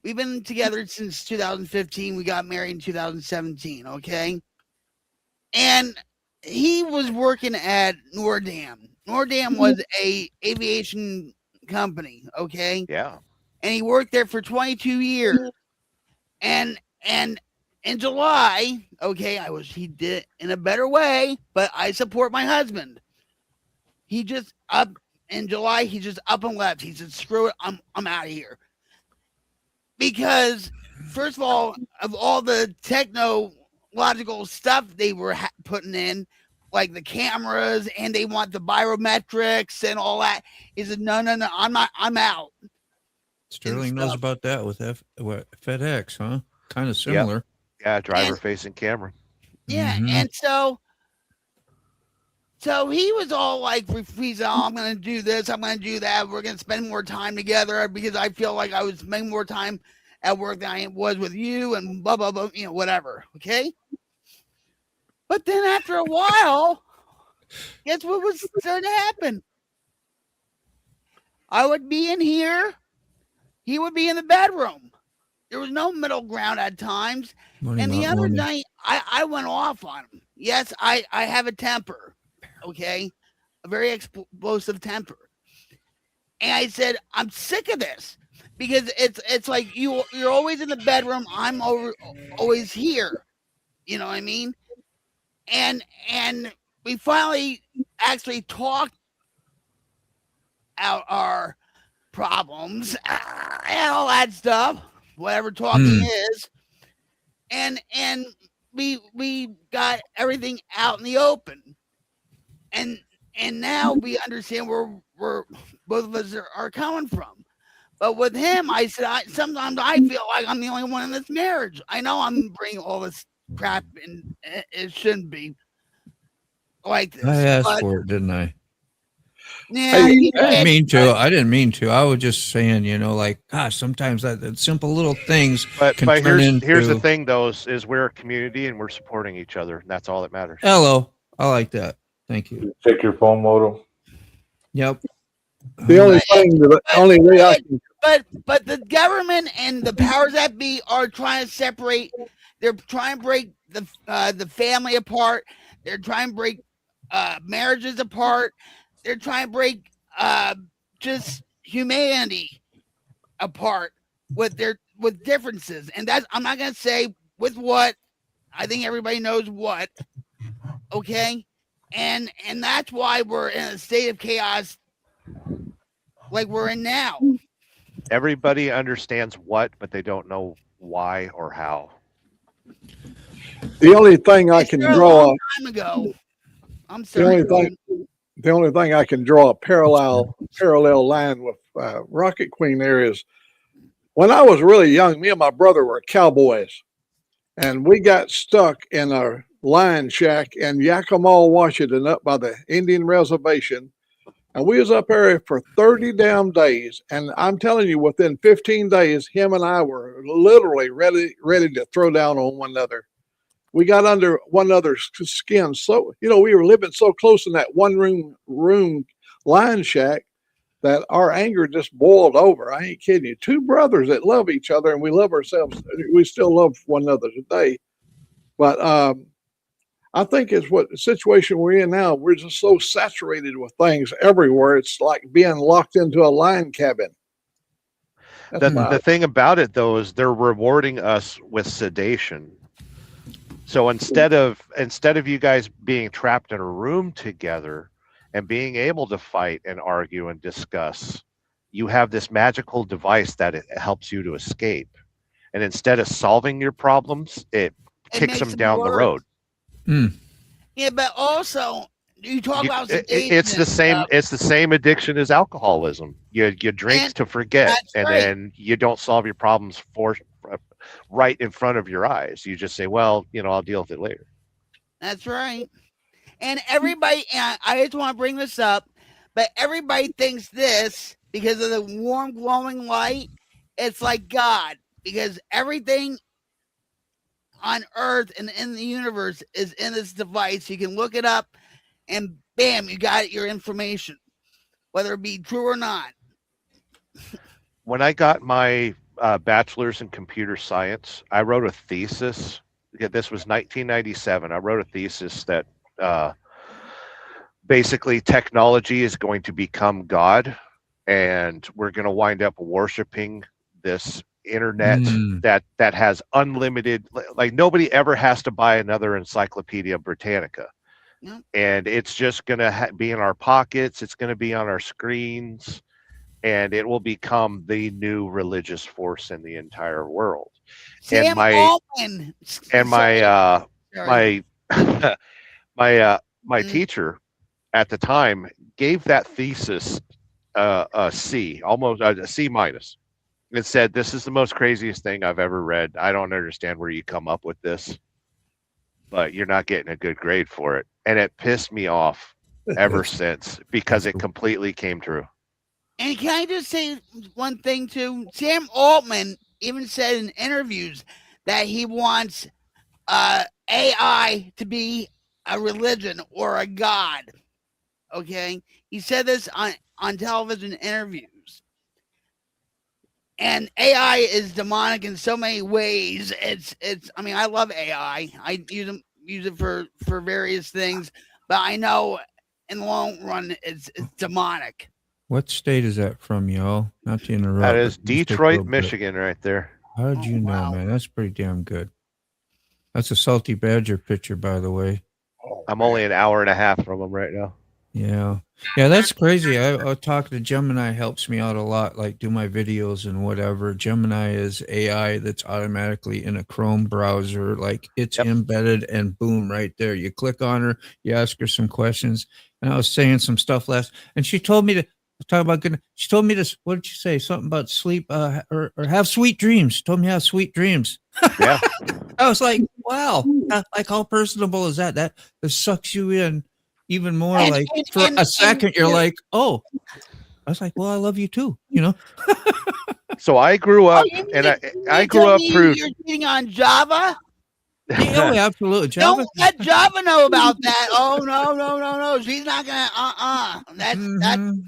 we've been together since 2015. We got married in 2017. Okay, and he was working at Nordam. Nordam was a aviation company. Okay, Yeah. and he worked there for 22 years. And in July, okay, he did it in a better way, but I support my husband. He just up in July, he just up and left. He said, "Screw it, I'm out of here." Because first of all the technological stuff they were putting in, like the cameras, and they want the biometrics and all that, he said, "No, I'm out." Sterling knows about that with FedEx, huh? Kind of similar. Yeah, driver-facing camera. Yeah, and so he was all like, he's, I'm going to do this, I'm going to do that. We're going to spend more time together because I feel like I was spending more time at work than I was with you and blah, blah, blah, whatever. Okay. But then after a while, guess what was starting to happen? I would be in here. He would be in the bedroom. There was no middle ground at times. And the other night, I went off on him. Yes, I have a temper. Okay, a very explosive temper. And I said, I'm sick of this because it's like you're always in the bedroom. I'm always here. You know what I mean? And we finally actually talked out our problems and all that stuff, whatever talking is. And we got everything out in the open. And now we understand where both of us are coming from. But with him, I said, sometimes I feel like I'm the only one in this marriage. I know I'm bringing all this crap, and it shouldn't be like this. I asked for it, didn't I? Yeah, I didn't mean to. I was just saying, like, gosh, sometimes that simple little things But turn here's the thing, though, is we're a community and we're supporting each other. And that's all that matters. Hello. I like that. Thank you. Check your phone, Moto. Yep. The only way I can. But the government and the powers that be are trying to separate. They're trying to break the family apart. They're trying to break marriages apart. They're trying to break just humanity apart with differences. And that's, I'm not gonna say with what. I think everybody knows what. Okay. And that's why we're in a state of chaos like we're in now. Everybody understands what, but they don't know why or how. The only thing I can draw time ago. I'm sorry. The only thing I can draw a parallel line with Rocket Queen there is when I was really young, me and my brother were cowboys, and we got stuck in a lion shack in Yakima, Washington, up by the Indian reservation. And we was up there for 30 damn days. And I'm telling you, within 15 days, him and I were literally ready to throw down on one another. We got under one another's skin. So, we were living so close in that one room lion shack that our anger just boiled over. I ain't kidding you. Two brothers that love each other, and we love ourselves. We still love one another today. But I think it's what the situation we're in now. We're just so saturated with things everywhere. It's like being locked into a lion cabin. The thing about it, though, is they're rewarding us with sedation. So instead of you guys being trapped in a room together and being able to fight and argue and discuss, you have this magical device that it helps you to escape. And instead of solving your problems, it kicks them down the road. Yeah, but also you talk about sedation. It's the same. It's the same addiction as alcoholism. You drink to forget, and then you don't solve your problems right in front of your eyes. You just say, "Well, I'll deal with it later." That's right. And everybody, and I just want to bring this up, but everybody thinks this because of the warm, glowing light. It's like God, because everything on Earth and in the universe is in this device. You can look it up, and bam, you got your information, whether it be true or not. When I got my bachelor's in computer science, I wrote a thesis. This was 1997. I wrote a thesis that basically technology is going to become God, and we're going to wind up worshiping this internet that has unlimited, like nobody ever has to buy another Encyclopedia Britannica. Yeah. And it's just going to be in our pockets. It's going to be on our screens, and it will become the new religious force in the entire world. Sam Altman. And my teacher at the time gave that thesis a C, almost a C minus. It said, "This is the most craziest thing I've ever read. I don't understand where you come up with this, but you're not getting a good grade for it." And it pissed me off ever since, because it completely came true. And can I just say one thing too? Sam Altman even said in interviews that he wants AI to be a religion or a god. Okay, he said this on television interviews. And AI is demonic in so many ways. It's. I mean, I love AI. I use it for various things, but I know in the long run it's demonic. What state is that from, y'all? Not to interrupt. That is Detroit, Michigan, right there. How did you know, man? That's pretty damn good. That's a Salty Badger picture, by the way. I'm only an hour and a half from them right now. Yeah. Yeah, that's crazy. I talk to Gemini, helps me out a lot, like do my videos and whatever. Gemini is AI that's automatically in a Chrome browser. Like it's embedded, and boom, right there. You click on her, you ask her some questions. And I was saying some stuff and she told me to talk about good. She told me to, what did you say? Something about sleep or have sweet dreams. She told me to have sweet dreams. Yeah. I was like, wow, like how personable is that? That sucks you in even more. For a second, you're like, oh. I was like, well, I love you too, you know? So I grew up, I grew up through. You're cheating on Java? Yeah, absolutely. Java. Don't let Java know about that. Oh, no. She's not going to, That's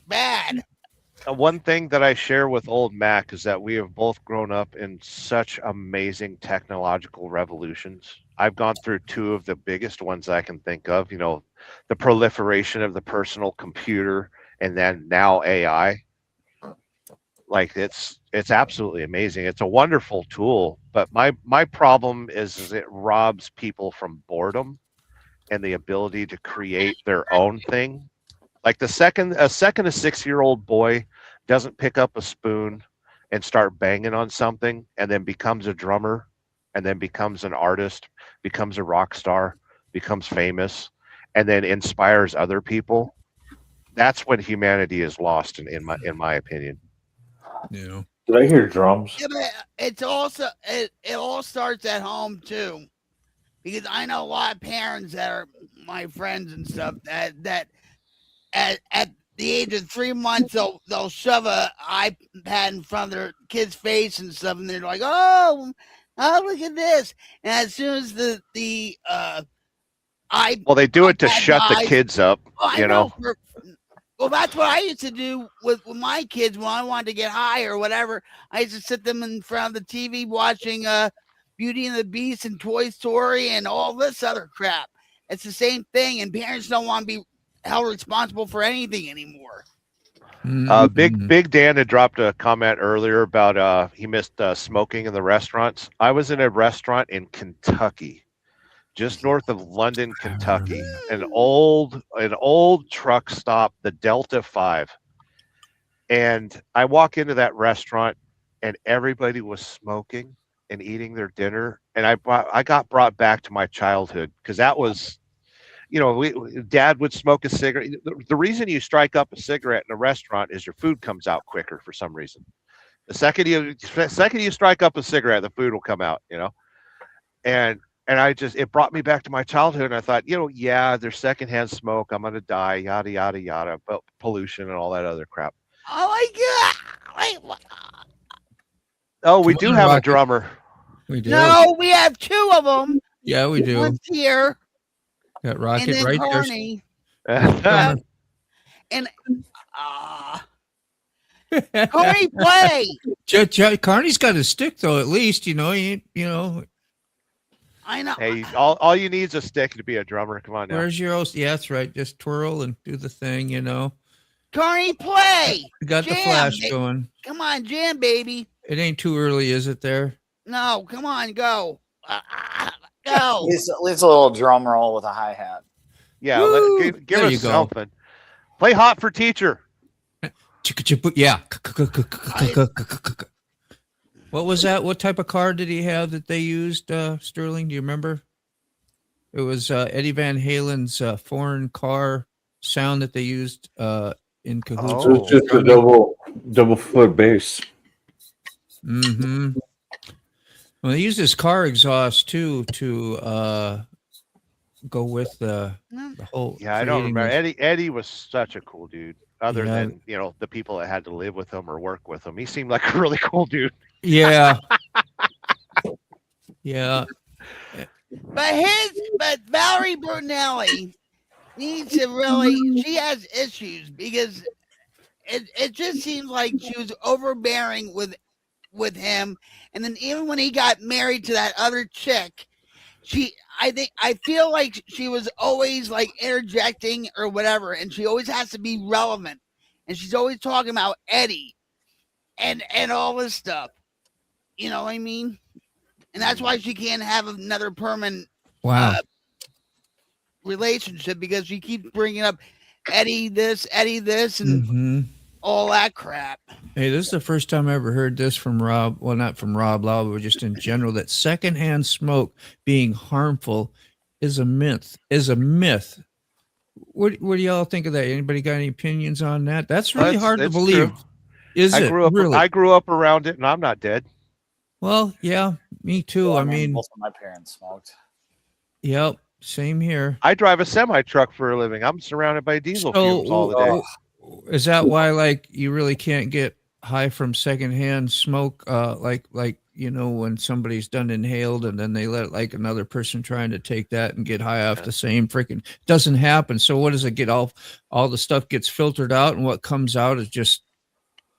bad. One thing that I share with old Mac is that we have both grown up in such amazing technological revolutions. I've gone through two of the biggest ones I can think of, the proliferation of the personal computer, and then now AI. Like it's absolutely amazing. It's a wonderful tool, but my problem is it robs people from boredom and the ability to create their own thing. Like a 6-year-old boy doesn't pick up a spoon and start banging on something and then becomes a drummer and then becomes an artist, becomes a rock star, becomes famous, and then inspires other people. That's when humanity is lost, in my opinion. Yeah. Did I hear drums? Yeah, but it's also it all starts at home too, because I know a lot of parents that are my friends and stuff that at the age of 3 months they'll shove a iPad in front of their kid's face and stuff, and they're like, oh look at this, and as soon as the well, they do it to shut the kids up, you know. Well, that's what I used to do with my kids when I wanted to get high or whatever. I used to sit them in front of the TV watching Beauty and the Beast and Toy Story and all this other crap. It's the same thing, and parents don't want to be held responsible for anything anymore. Big Dan had dropped a comment earlier about he missed smoking in the restaurants. I was in a restaurant in Kentucky, just north of London, Kentucky, an old truck stop, the Delta 5. And I walk into that restaurant and everybody was smoking and eating their dinner. And I got brought back to my childhood, because that was, Dad would smoke a cigarette. The reason you strike up a cigarette in a restaurant is your food comes out quicker for some reason. The second you strike up a cigarette, the food will come out, And And it brought me back to my childhood. And I thought, yeah, there's secondhand smoke. I'm going to die, yada, yada, yada, but pollution and all that other crap. Oh my God. Wait, Oh, we Come do on, have a Rocket. drummer. We do. no, we have two of them. Yeah, we do. One's here, Got and Rocket then right Carney. there. And Carney, play. Carney's got a stick though. At least he I know. Hey, all you need is a stick to be a drummer. Come on now. Where's your old? Yeah, that's right. Just twirl and do the thing. Carney, play. We got the Jam, flash baby. going. Come on, jam, baby. It ain't too early, is it? There. No, come on, go. Go. At least a little drum roll with a hi hat. Yeah, give There you us go. something. Play Hot for Teacher. Yeah. What was that? What type of car did he have that they used, Sterling? Do you remember? It was Eddie Van Halen's foreign car sound that they used in cahoots. It was just a double foot bass. Mm-hmm. Well, they used his car exhaust too to go with the whole. Yeah, I don't remember. creating Eddie was such a cool dude. Other Yeah. than the people that had to live with him or work with him, he seemed like a really cool dude. Yeah. Yeah. But Valerie Brunelli needs to really. She has issues because it just seems like she was overbearing with him, and then even when he got married to that other chick, I feel like she was always like interjecting or whatever, and she always has to be relevant, and she's always talking about Eddie and all this stuff. You know what I mean? And that's why she can't have another permanent relationship, because she keeps bringing up Eddie this, and all that crap. Hey, this is the first time I ever heard this from Rob. Well, not from Rob Lau, but just in general, that secondhand smoke being harmful is a myth. What do y'all think of that? Anybody got any opinions on that? That's really hard to believe. True. Is it really? I grew up around it, and I'm not dead. Well, yeah, me too. Well, I mean, both of my parents smoked. Yep, same here. I drive a semi truck for a living. I'm surrounded by diesel fumes all the day. Is that why, like, you really can't get high from secondhand smoke? Like when somebody's done inhaled and then they let like another person trying to take that and get high off the same freaking doesn't happen. So what does it get? All the stuff gets filtered out, and what comes out is just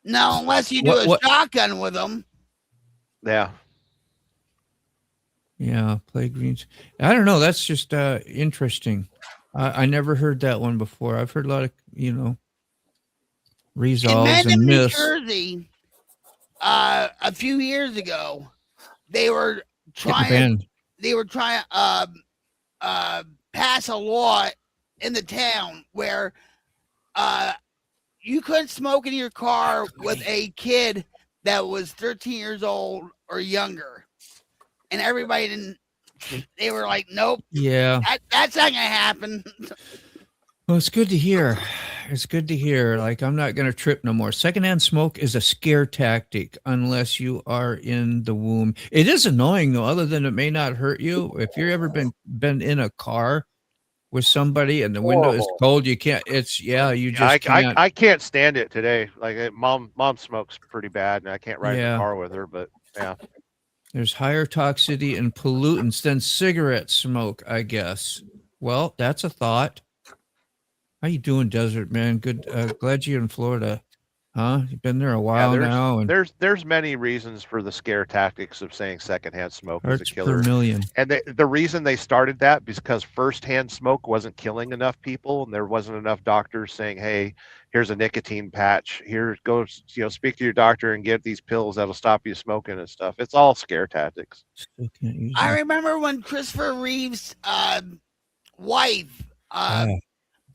No, unless you do a shotgun with them. Yeah. Yeah, play greens. I don't know. That's just interesting. I never heard that one before. I've heard a lot of resolves and New myths. Jersey, a few years ago, they were trying to pass a law in the town where you couldn't smoke in your car with a kid that was 13 years old or younger, and everybody didn't. They were like, "Nope, Yeah, that's not gonna happen." well, it's good to hear. It's good to hear. Like, I'm not going to trip no more. Secondhand smoke is a scare tactic unless you are in the womb. It is annoying though, other than it may not hurt you. If you've ever been in a car with somebody and the window is cold, you can't. You just can't. I can't stand it today. Like mom smokes pretty bad, and I can't ride in the car with her. But yeah, there's higher toxicity and pollutants than cigarette smoke, I guess. Well, that's a thought. How you doing, Desert Man? Good. Glad you're in Florida. Huh? You've been there a while now. And there's many reasons for the scare tactics of saying secondhand smoke is a killer. Per million. And the reason they started that is because firsthand smoke wasn't killing enough people, and there wasn't enough doctors saying, "Hey, here's a nicotine patch. Here, go, speak to your doctor and get these pills that'll stop you smoking and stuff." It's all scare tactics. I remember when Christopher Reeve's wife,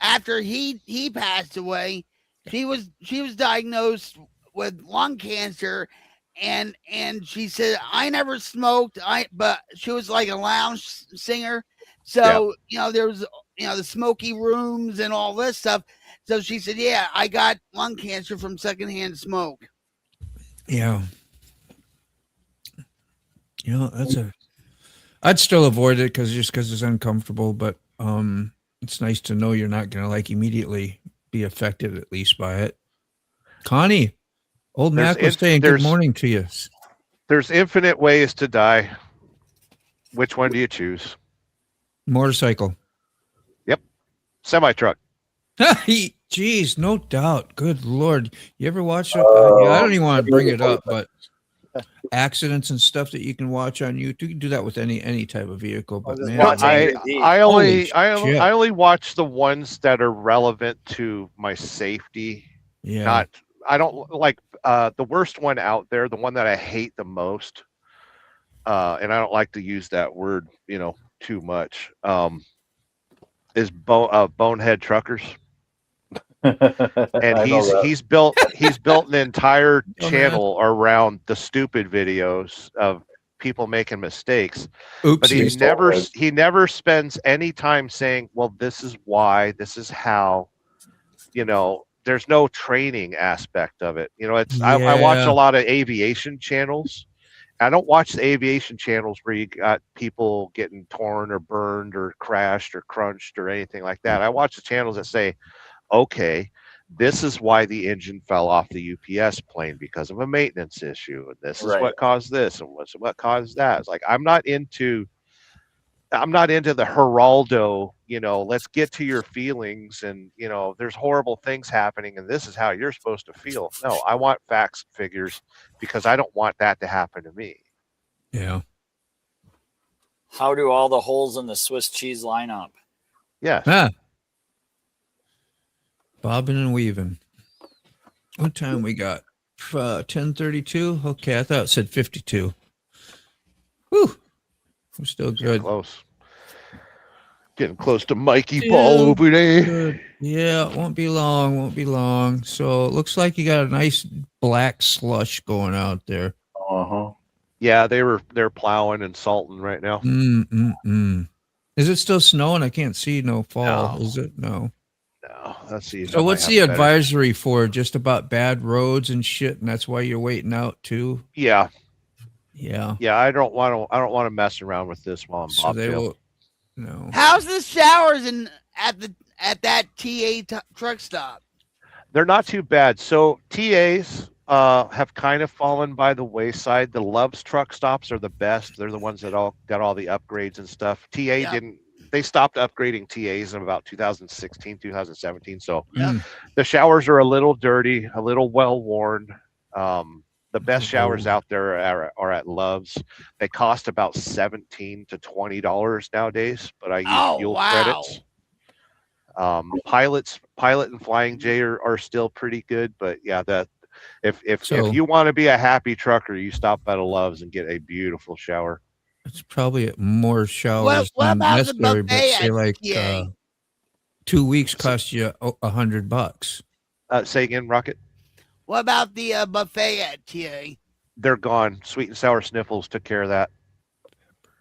after he passed away, she was diagnosed with lung cancer, and she said, "I never smoked, but she was like a lounge singer, so there was the smoky rooms and all this stuff. So she said, "Yeah, I got lung cancer from secondhand smoke." Yeah. That's I'd still avoid it because it's uncomfortable, but it's nice to know you're not gonna like immediately be affected at least by it. Connie, old Mac was saying good morning to you. There's infinite ways to die. Which one do you choose? Motorcycle. Yep. Semi-truck. Jeez, no doubt. Good Lord. You ever watch it? Yeah, I don't even want to bring it up, but accidents and stuff that you can watch on YouTube. You can do that with any type of vehicle. But man, I only watch the ones that are relevant to my safety. Yeah. I don't like the worst one out there, the one that I hate the most. And I don't like to use that word, too much. Is Bonehead Truckers. And he's built an entire channel around the stupid videos of people making mistakes. But he never spends any time saying, well, this is why, this is how, there's no training aspect of it. I watch a lot of aviation channels. I don't watch the aviation channels where you got people getting torn or burned or crashed or crunched or anything like that. I watch the channels that say, okay, this is why the engine fell off the UPS plane because of a maintenance issue. And this is what caused this and what caused that. It's like, I'm not into the Geraldo, let's get to your feelings and, there's horrible things happening and this is how you're supposed to feel. No, I want facts and figures because I don't want that to happen to me. Yeah. How do all the holes in the Swiss cheese line up? Yeah. Bobbing and weaving. What time we got? 10:32. Okay, I thought it said 52. Whew. We're still good. Getting close to Mikey Ball over there. Good. Yeah, it won't be long. So it looks like you got a nice black slush going out there. Yeah, they're plowing and salting right now. Is it still snowing? I can't see no fall. Is it? No. Let's see. So what's the advisory for? Just about bad roads and shit, and that's why you're waiting out too? Yeah. I don't want to mess around with this while I'm bobtail. No. How's the showers at that TA truck stop? They're not too bad. So TAs have kind of fallen by the wayside. The Love's truck stops are the best. They're the ones that all got all the upgrades and stuff. They stopped upgrading TAs in about 2016, 2017. So the showers are a little dirty, a little well worn. The best showers out there are at Love's. They cost about $17 to $20 nowadays, but I use fuel credits. Pilot and Flying J are still pretty good, but yeah, if you want to be a happy trucker, you stop at a Love's and get a beautiful shower. It's probably more showers than necessary, but say like 2 weeks cost you $100. Say again, Rocket. What about the buffet at TA? They're gone. Sweet and Sour Sniffles took care of that.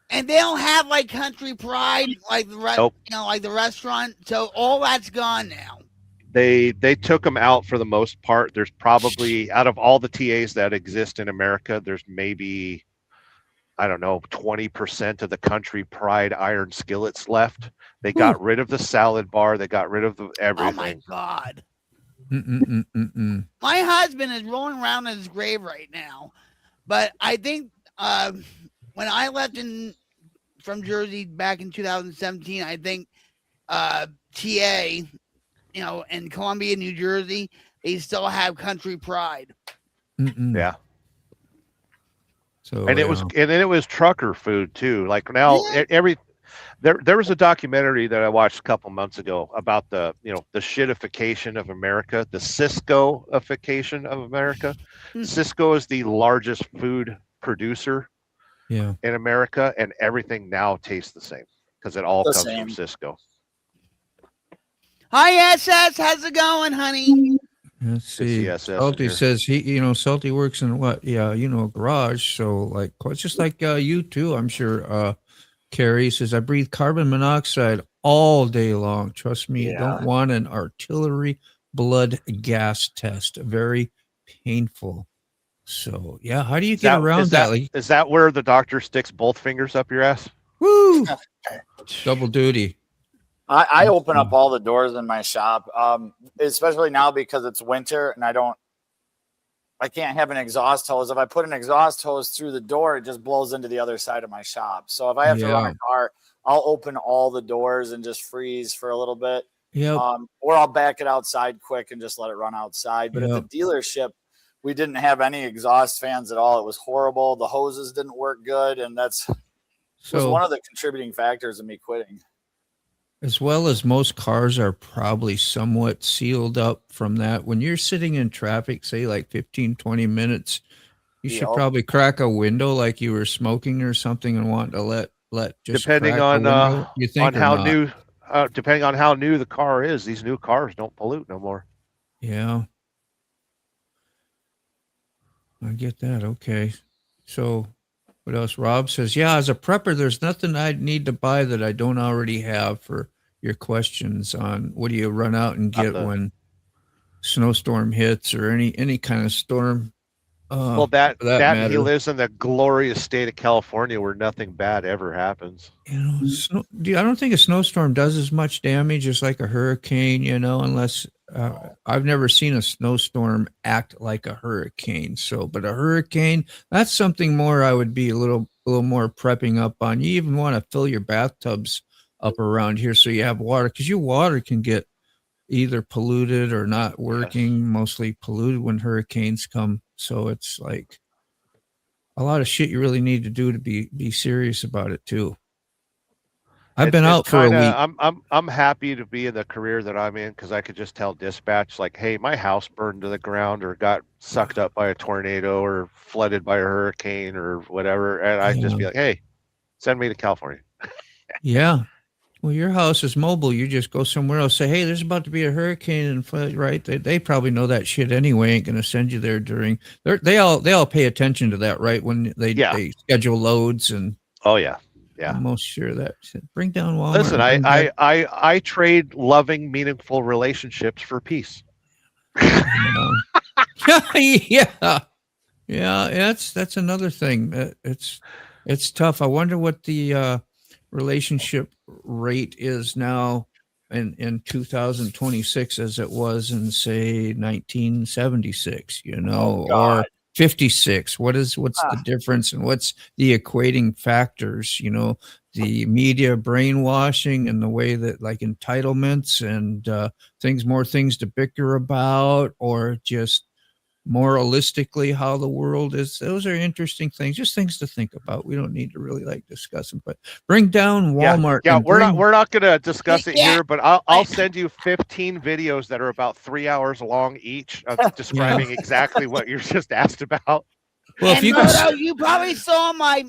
And they don't have like Country Pride, like the like the restaurant. So all that's gone now. They took them out for the most part. There's probably out of all the TAs that exist in America, there's maybe 20% of the Country Pride iron skillets left. They got rid of the salad bar. They got rid of everything. Oh my God. My husband is rolling around in his grave right now, but I think when I left from Jersey back in 2017, I think TA, in Columbia, New Jersey, they still have Country Pride. Yeah. So and it was trucker food too. Like now there was a documentary that I watched a couple months ago about the shitification of America, the Cisco-ification of America. Cisco is the largest food producer in America, and everything now tastes the same because it all comes from Cisco. Hi SS, how's it going, honey? Let's see. Salty says Salty works in what? Yeah, a garage. So like, it's just like you too. I'm sure. Carrie says, I breathe carbon monoxide all day long. Trust me, don't want an artillery blood gas test. Very painful. So, yeah, how do you get around that? Is that where the doctor sticks both fingers up your ass? Woo! Double duty. I open up all the doors in my shop, especially now because it's winter and I can't have an exhaust hose. If I put an exhaust hose through the door, it just blows into the other side of my shop. So if I have to run a car, I'll open all the doors and just freeze for a little bit. Yep. Or I'll back it outside quick and just let it run outside. But at the dealership, we didn't have any exhaust fans at all. It was horrible. The hoses didn't work good. And was one of the contributing factors of me quitting. As well as most cars are probably somewhat sealed up from that. When you're sitting in traffic, say like 15, 20 minutes, you should probably crack a window like you were smoking or something and want to let just depending crack on the window, you think, on how new depending on how new the car is. These new cars don't pollute no more. Yeah. I get that. Okay. So what else? Rob says, yeah, as a prepper, there's nothing I'd need to buy that I don't already have for your questions on what do you run out and get when snowstorm hits or any kind of storm. Well, that he lives in the glorious state of California where nothing bad ever happens. You know, I don't think a snowstorm does as much damage as like a hurricane, you know, unless I've never seen a snowstorm act like a hurricane. So, but a hurricane, that's something more I would be a little more prepping up on. You even want to fill your bathtubs up around here so you have water, because your water can get either polluted or not working, mostly polluted when hurricanes come. So it's like a lot of shit you really need to do to be serious about it too. I've been out for a week. I'm happy to be in the career that I'm in because I could just tell dispatch like, hey, my house burned to the ground or got sucked up by a tornado or flooded by a hurricane or whatever, and I'd just be like, hey, send me to California. Yeah. Well, your house is mobile. You just go somewhere else. Say, hey, there's about to be a hurricane and flood, right? They probably know that shit anyway. Ain't gonna send you there during. They all pay attention to that, right? When they schedule loads and. Oh yeah. Yeah, I'm most sure that bring down Walmart. Listen, I trade loving, meaningful relationships for peace. Yeah. That's another thing. It's tough. I wonder what the relationship rate is now in 2026 as it was in say 1976. You know, or 56. What's the difference and what's the equating factors? You know, the media brainwashing and the way that like entitlements and more things to bicker about, or just moralistically how the world is. Those are interesting things, just things to think about. We don't need to really like discuss them, but bring down Walmart. Yeah, we're not going to discuss it here, but I'll send you 15 videos that are about 3 hours long each, describing exactly what you're just asked about. Well, if you probably saw my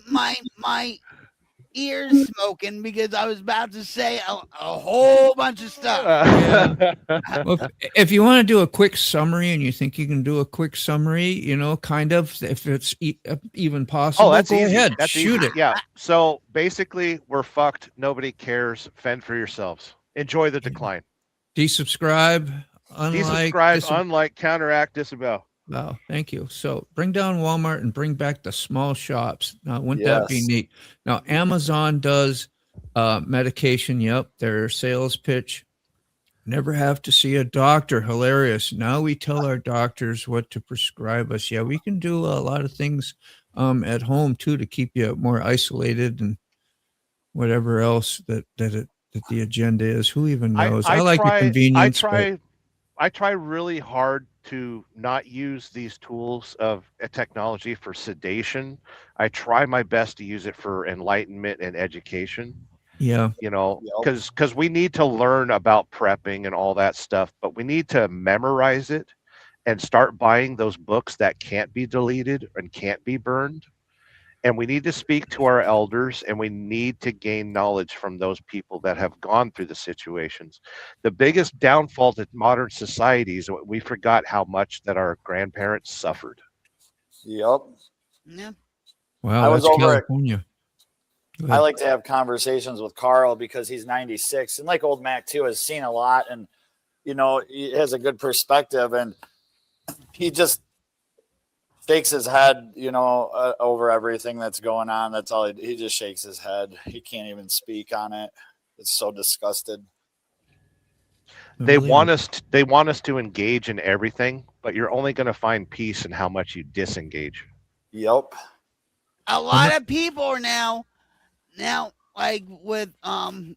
ears smoking because I was about to say a whole bunch of stuff. Well, if you want to do a quick summary and you think you can do a quick summary, you know, kind of, if it's even possible, that's go easy. ahead, That's shoot easy. it. Yeah. So basically, we're fucked. Nobody cares. Fend for yourselves. Enjoy the decline. Desubscribe. Unlike, counteract, disavow. Wow, thank you. So bring down Walmart and bring back the small shops. Now, wouldn't that be neat? Now, Amazon does medication. Yep, their sales pitch. Never have to see a doctor. Hilarious. Now we tell our doctors what to prescribe us. Yeah, we can do a lot of things at home too to keep you more isolated and whatever else that the agenda is. Who even knows? I like the convenience. I try really hard to not use these tools of technology for sedation. I try my best to use it for enlightenment and education. Yeah. You know, because we need to learn about prepping and all that stuff, but we need to memorize it and start buying those books that can't be deleted and can't be burned. And we need to speak to our elders, and we need to gain knowledge from those people that have gone through the situations. The biggest downfall to modern society is we forgot how much that our grandparents suffered. Yep. Yeah. Wow, I was that's over California. I like to have conversations with Carl because he's 96, and like old Mac too has seen a lot, and you know he has a good perspective, and he just shakes his head, over everything that's going on. That's all he just shakes his head. He can't even speak on it. It's so disgusted. They want us to engage in everything, but you're only going to find peace in how much you disengage. Yep. A lot of people are now like with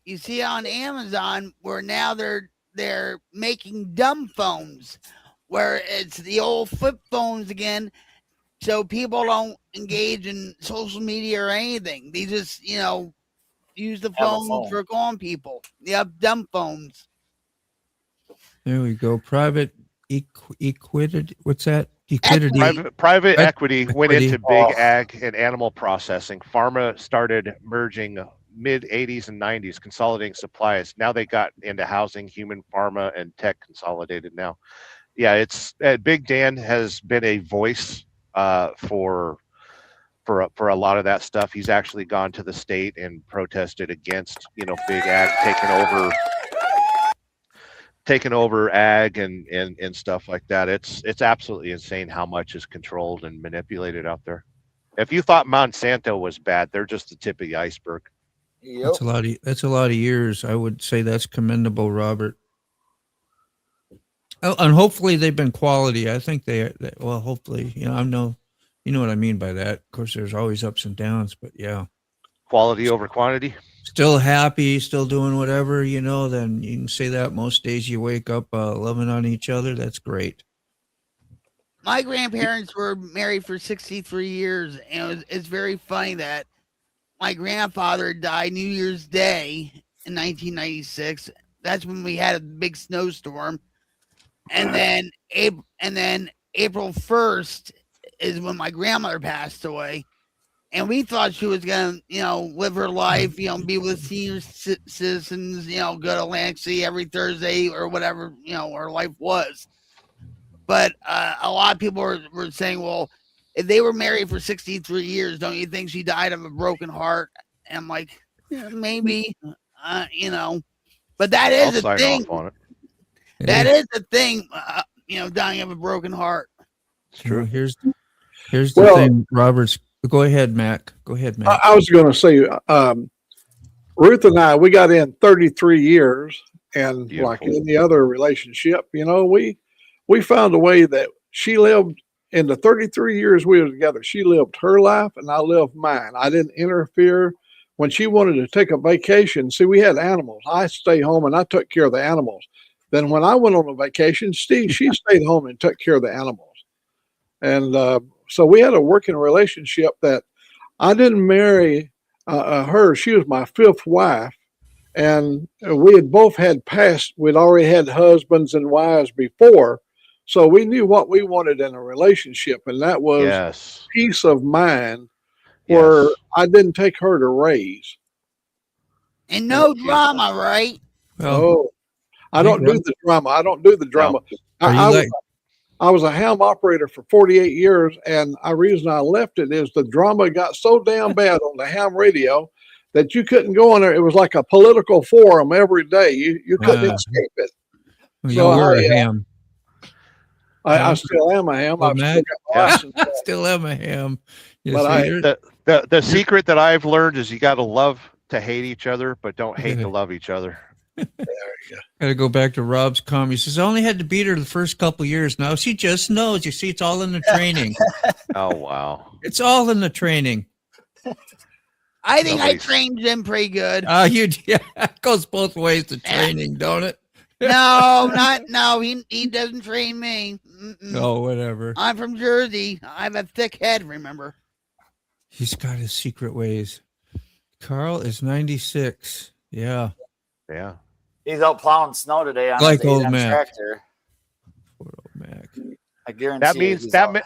you see on Amazon where now they're making dumb phones where it's the old flip phones again, so people don't engage in social media or anything. They just use the phone for calling people. Yep, dumb phones. There we go. Private equity. What's that? Equity. Private equity went into big ag and animal processing. Pharma started merging mid 80s and 90s, consolidating supplies. Now they got into housing, human pharma, and tech consolidated now. Yeah, it's Big Dan has been a voice for a lot of that stuff. He's actually gone to the state and protested against big ag taking over ag and stuff like that. It's absolutely insane how much is controlled and manipulated out there. If you thought Monsanto was bad, they're just the tip of the iceberg. Yep. That's a lot of years. I would say that's commendable, Robert. Oh, and hopefully they've been quality. I think hopefully, I know, you know what I mean by that. Of course, there's always ups and downs, but yeah. Quality over quantity. Still happy, still doing whatever, then you can say that most days you wake up loving on each other. That's great. My grandparents were married for 63 years, and it's very funny that my grandfather died New Year's Day in 1996. That's when we had a big snowstorm. And then April 1st is when my grandmother passed away. And we thought she was going to, live her life, be with senior citizens, go to Atlantic City every Thursday or whatever, her life was. But a lot of people were saying, well, if they were married for 63 years, don't you think she died of a broken heart? And I'm like, yeah, maybe, but that is a thing. That is the thing, dying of a broken heart. It's true. Here's the thing, Robert's. Go ahead, Mac. I was going to say, Ruth and I, we got in 33 years, and beautiful. Like any other relationship, we found a way that she lived in the 33 years we were together. She lived her life, and I lived mine. I didn't interfere. When she wanted to take a vacation, see, we had animals. I stayed home and I took care of the animals. Then when I went on a vacation, she stayed home and took care of the animals. And so we had a working relationship that I didn't marry her. She was my fifth wife. And we had both we'd already had husbands and wives before. So we knew what we wanted in a relationship. And that was peace of mind where I didn't take her to raise. And no drama, right? Oh, I don't do the drama. No. I was a ham operator for 48 years, and the reason I left it is the drama got so damn bad on the ham radio that you couldn't go on there. It was like a political forum every day. You couldn't escape it. So you're a ham. I still am a ham. I still am a ham. Yes, but the secret that I've learned is you got to love to hate each other, but don't hate to love each other. There you go. Got to go back to Rob's comment. He says, I only had to beat her the first couple years. Now she just knows. You see, it's all in the training. Oh, wow. It's all in the training. I think I trained him pretty good. It goes both ways, the training, don't it? No, he doesn't train me. Oh, whatever. I'm from Jersey. I have a thick head, remember? He's got his secret ways. Carl is 96. Yeah. Yeah. He's out plowing snow today on like his old Mac. tractor. Poor old Mac. I guarantee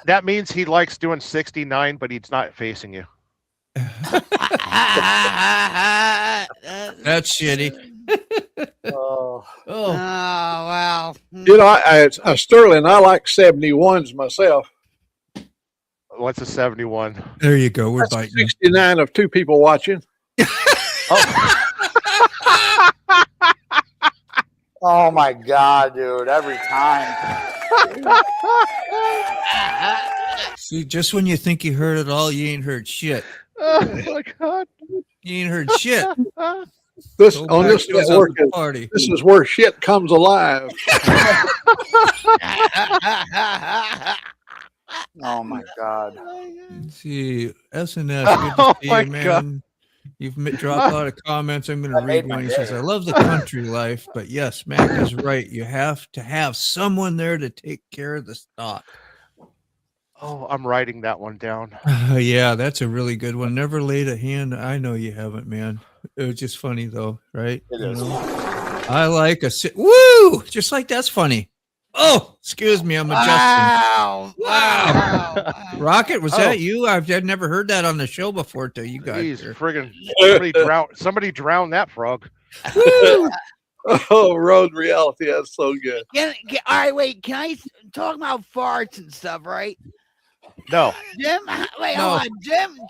that means he likes doing 69, but he's not facing you. That's shitty. Oh, wow. I Sterling, I like 71s myself. What's a 71? There you go. We're biting. 69 of two people watching. Oh my God, dude! Every time. See, just when you think you heard it all, you ain't heard shit. Oh my God. You ain't heard shit. This Go on back this to us network at the is, party. this is where shit comes alive. Oh my God. Let's see, SNS, good to Oh see my you, man. You've dropped a lot of comments. I'm going to That read made my one. He day. says, I love the country life, but yes, Mac is right. You have to have someone there to take care of the stock. Oh, I'm writing that one down. Yeah, that's a really good one. Never laid a hand. I know you haven't, man. It was just funny, though, right? It is. I like a woo, just like that's funny. Oh, excuse me, I'm adjusting. Wow. Rocket, was Oh. that you? I've never heard that on the show before till you got Jeez, here. friggin' somebody drowned that frog. Oh, road reality. That's so good. All right, wait. Can I talk about farts and stuff, right? No. Jim, wait, No. hold on.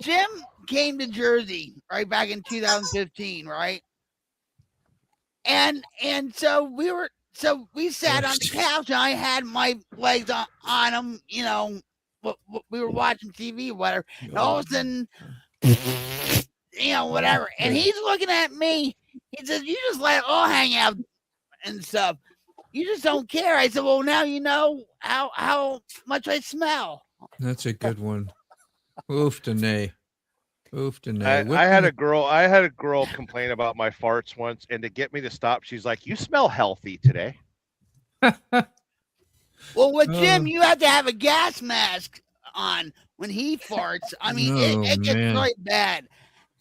Jim came to Jersey, right, back in 2015, right? And so we sat on the couch and I had my legs on him, you know, we were watching TV, whatever. And all of a sudden, you know, whatever. And he's looking at me. He says, "You just let it all hang out and stuff. You just don't care." I said, "Well, now you know how much I smell." That's a good one. Oof to nay. Oof to nay. I had a girl complain about my farts once, and to get me to stop, she's like, "You smell healthy today." Well, with Jim, you have to have a gas mask on when he farts. I mean, it gets man. really bad.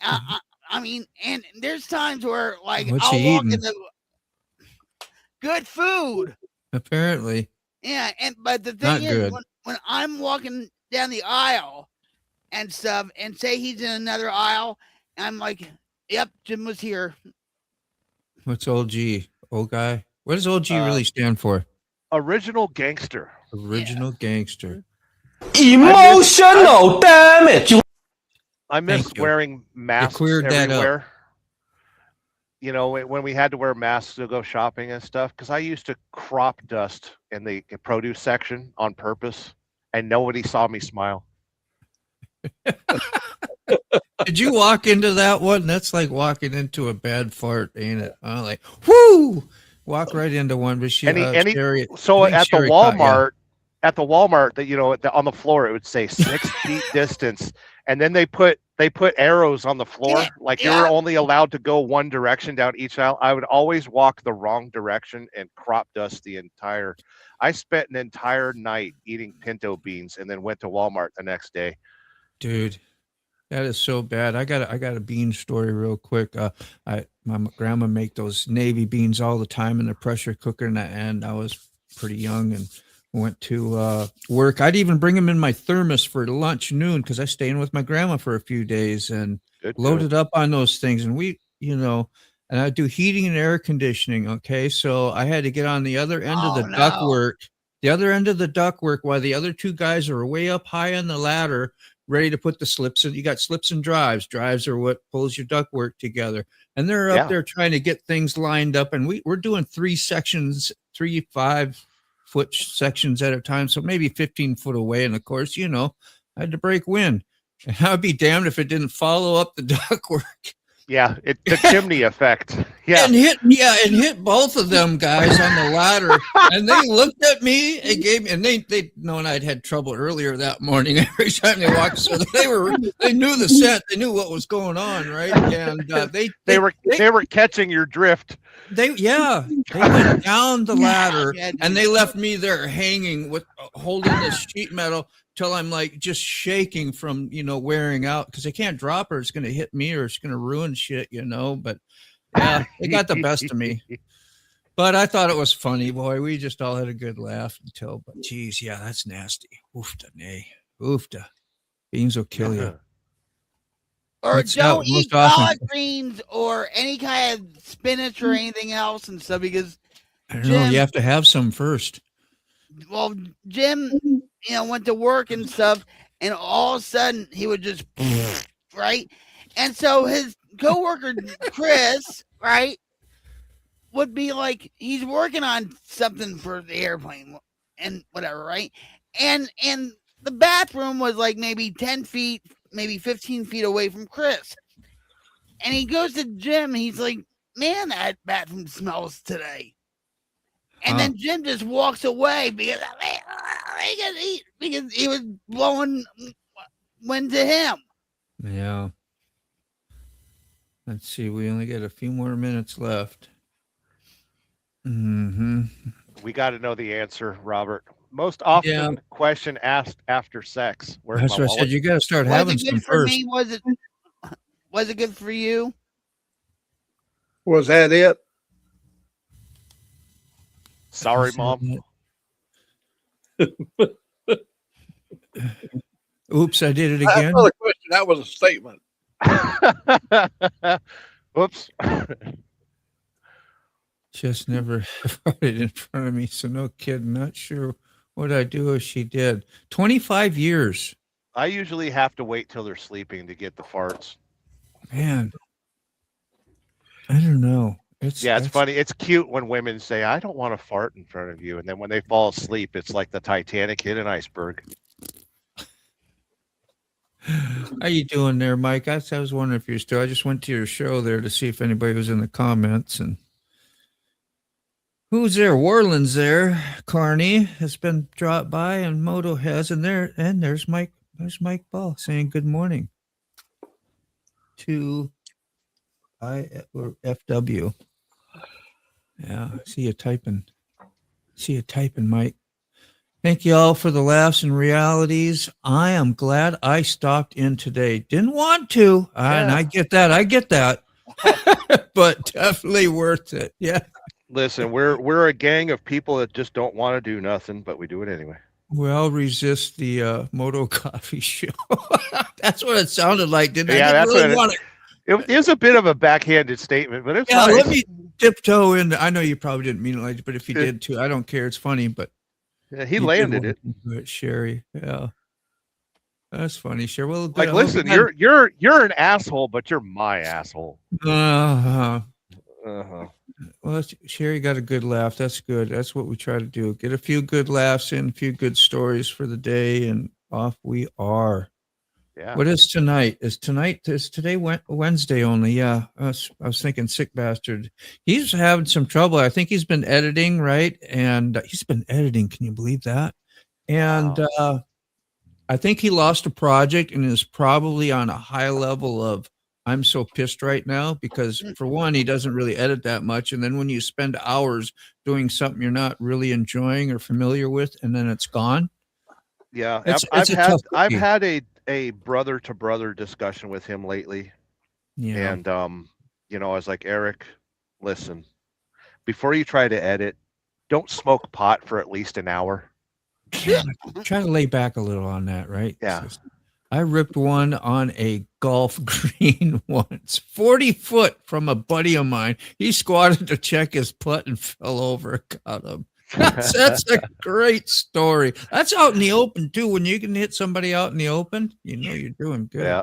I mean, and there's times where, like, What's I'll he walk eating? into good food. Apparently. Yeah, but the Not thing is, good. when I'm walking down the aisle and stuff, and say he's in another aisle, and I'm like, "Yep, Jim was here." What's OG? Old guy? What does OG really stand for? Original gangster. Original gangster. Emotional damage. I miss Thank you. wearing masks cleared that up. everywhere. You know, when we had to wear masks to go shopping and stuff, because I used to crop dust in the produce section on purpose, and nobody saw me smile. Did you walk into that one? That's like walking into a bad fart, ain't it? Like, whoo! Walk right into one. But she, Sherry, so I think at the Sherry caught ya. Walmart, that, you know, on the floor it would say 6 feet distance, and then they put arrows on the floor, like you're only allowed to go one direction down each aisle. I would always walk the wrong direction and crop dust the entire. I spent an entire night eating pinto beans and then went to Walmart the next day. Dude, that is so bad. I got a bean story real quick. My grandma make those navy beans all the time in the pressure cooker, and I was pretty young and went to work. I'd even bring them in my thermos for lunch noon because I stayed with my grandma for a few days and loaded up on those things. And we, you know, and I do heating and air conditioning. Okay, so I had to get on the other end of the ductwork. The other end of the ductwork while the other two guys are way up high on the ladder, ready to put the slips in. You got slips and drives. Drives are what pulls your ductwork together. And they're up there trying to get things lined up. And we're doing 3 sections, 3 5-foot sections at a time. So maybe 15 foot away. And of course, you know, I had to break wind. And I'd be damned if it didn't follow up the ductwork. Yeah, the chimney effect. Yeah. And hit both of them guys on the ladder. And they looked at me and gave me, and they known I'd had trouble earlier that morning. Every time they walked, so they knew the set, they knew what was going on, right? And they were catching your drift. They went down the ladder and they left me there hanging with holding this sheet metal till I'm like just shaking from, you know, wearing out because they can't drop her. It's going to hit me or it's going to ruin shit, you know. But yeah, they got the best of me. But I thought it was funny, boy. We just all had a good laugh but geez, yeah, that's nasty. Oofta, nay. Oofta. Beans will kill you. Or don't eat collard greens or any kind of spinach or anything else and stuff because I don't know. You have to have some first. Well, Jim, you know, went to work and stuff, and all of a sudden he would just right, and so his coworker Chris, right, would be like he's working on something for the airplane and whatever, right, and the bathroom was like maybe 10 feet, maybe 15 feet away from Chris. And he goes to Jim. He's like, man, that bathroom smells today. And then Jim just walks away because he was blowing wind to him. Yeah. Let's see. We only got a few more minutes left. We got to know the answer, Robert. Most often question asked after sex. Where's That's my what I said. You got to start having some first. Me? Was it good for you? Was that it? Sorry, Mom. Oops, I did it again. That's not a question. That was a statement. Whoops. Just never brought it in front of me, so no kid. Not sure what I'd do if she did. 25 years. I usually have to wait till they're sleeping to get the farts. Man, I don't know. It's funny. It's cute when women say, I don't want to fart in front of you. And then when they fall asleep, it's like the Titanic hit an iceberg. How you doing there, Mike? I was wondering if you're still. I just went to your show there to see if anybody was in the comments. And who's there? Warland's there. Carney has been dropped by, and Moto has, and there's Mike. There's Mike Ball saying good morning to FW. Yeah, I see you typing. Mike. Thank you all for the laughs and realities. I am glad I stopped in today. Didn't want to, and I get that. But definitely worth it. Yeah. Listen, we're a gang of people that just don't want to do nothing, but we do it anyway. Well, resist the Moto Coffee Show. That's what it sounded like, didn't I? That's really what it is a bit of a backhanded statement, but it's nice. Let me tiptoe in. I know you probably didn't mean it like, but if you did too, I don't care. It's funny, but he landed it. Sherry. Yeah, that's funny, Sherry. Well, like, listen, you're an asshole, but you're my asshole. Well, Sherry got a good laugh. That's good. That's what we try to do. Get a few good laughs in, a few good stories for the day, and off we are. Yeah. What is tonight? Is today Wednesday only? Yeah. I was thinking sick bastard. He's having some trouble. I think he's been editing, right? And he's been editing. Can you believe that? And I think he lost a project and is probably on a high level of I'm so pissed right now because, for one, he doesn't really edit that much. And then when you spend hours doing something you're not really enjoying or familiar with, and then it's gone. Yeah. I've had a brother to brother discussion with him lately. Yeah. And, I was like, Eric, listen, before you try to edit, don't smoke pot for at least an hour. Yeah. Try to lay back a little on that, right? Yeah. I ripped one on a golf green once, 40 foot from a buddy of mine. He squatted to check his putt and fell over. Got him. That's a great story. That's out in the open too. When you can hit somebody out in the open, you know you're doing good. Yeah.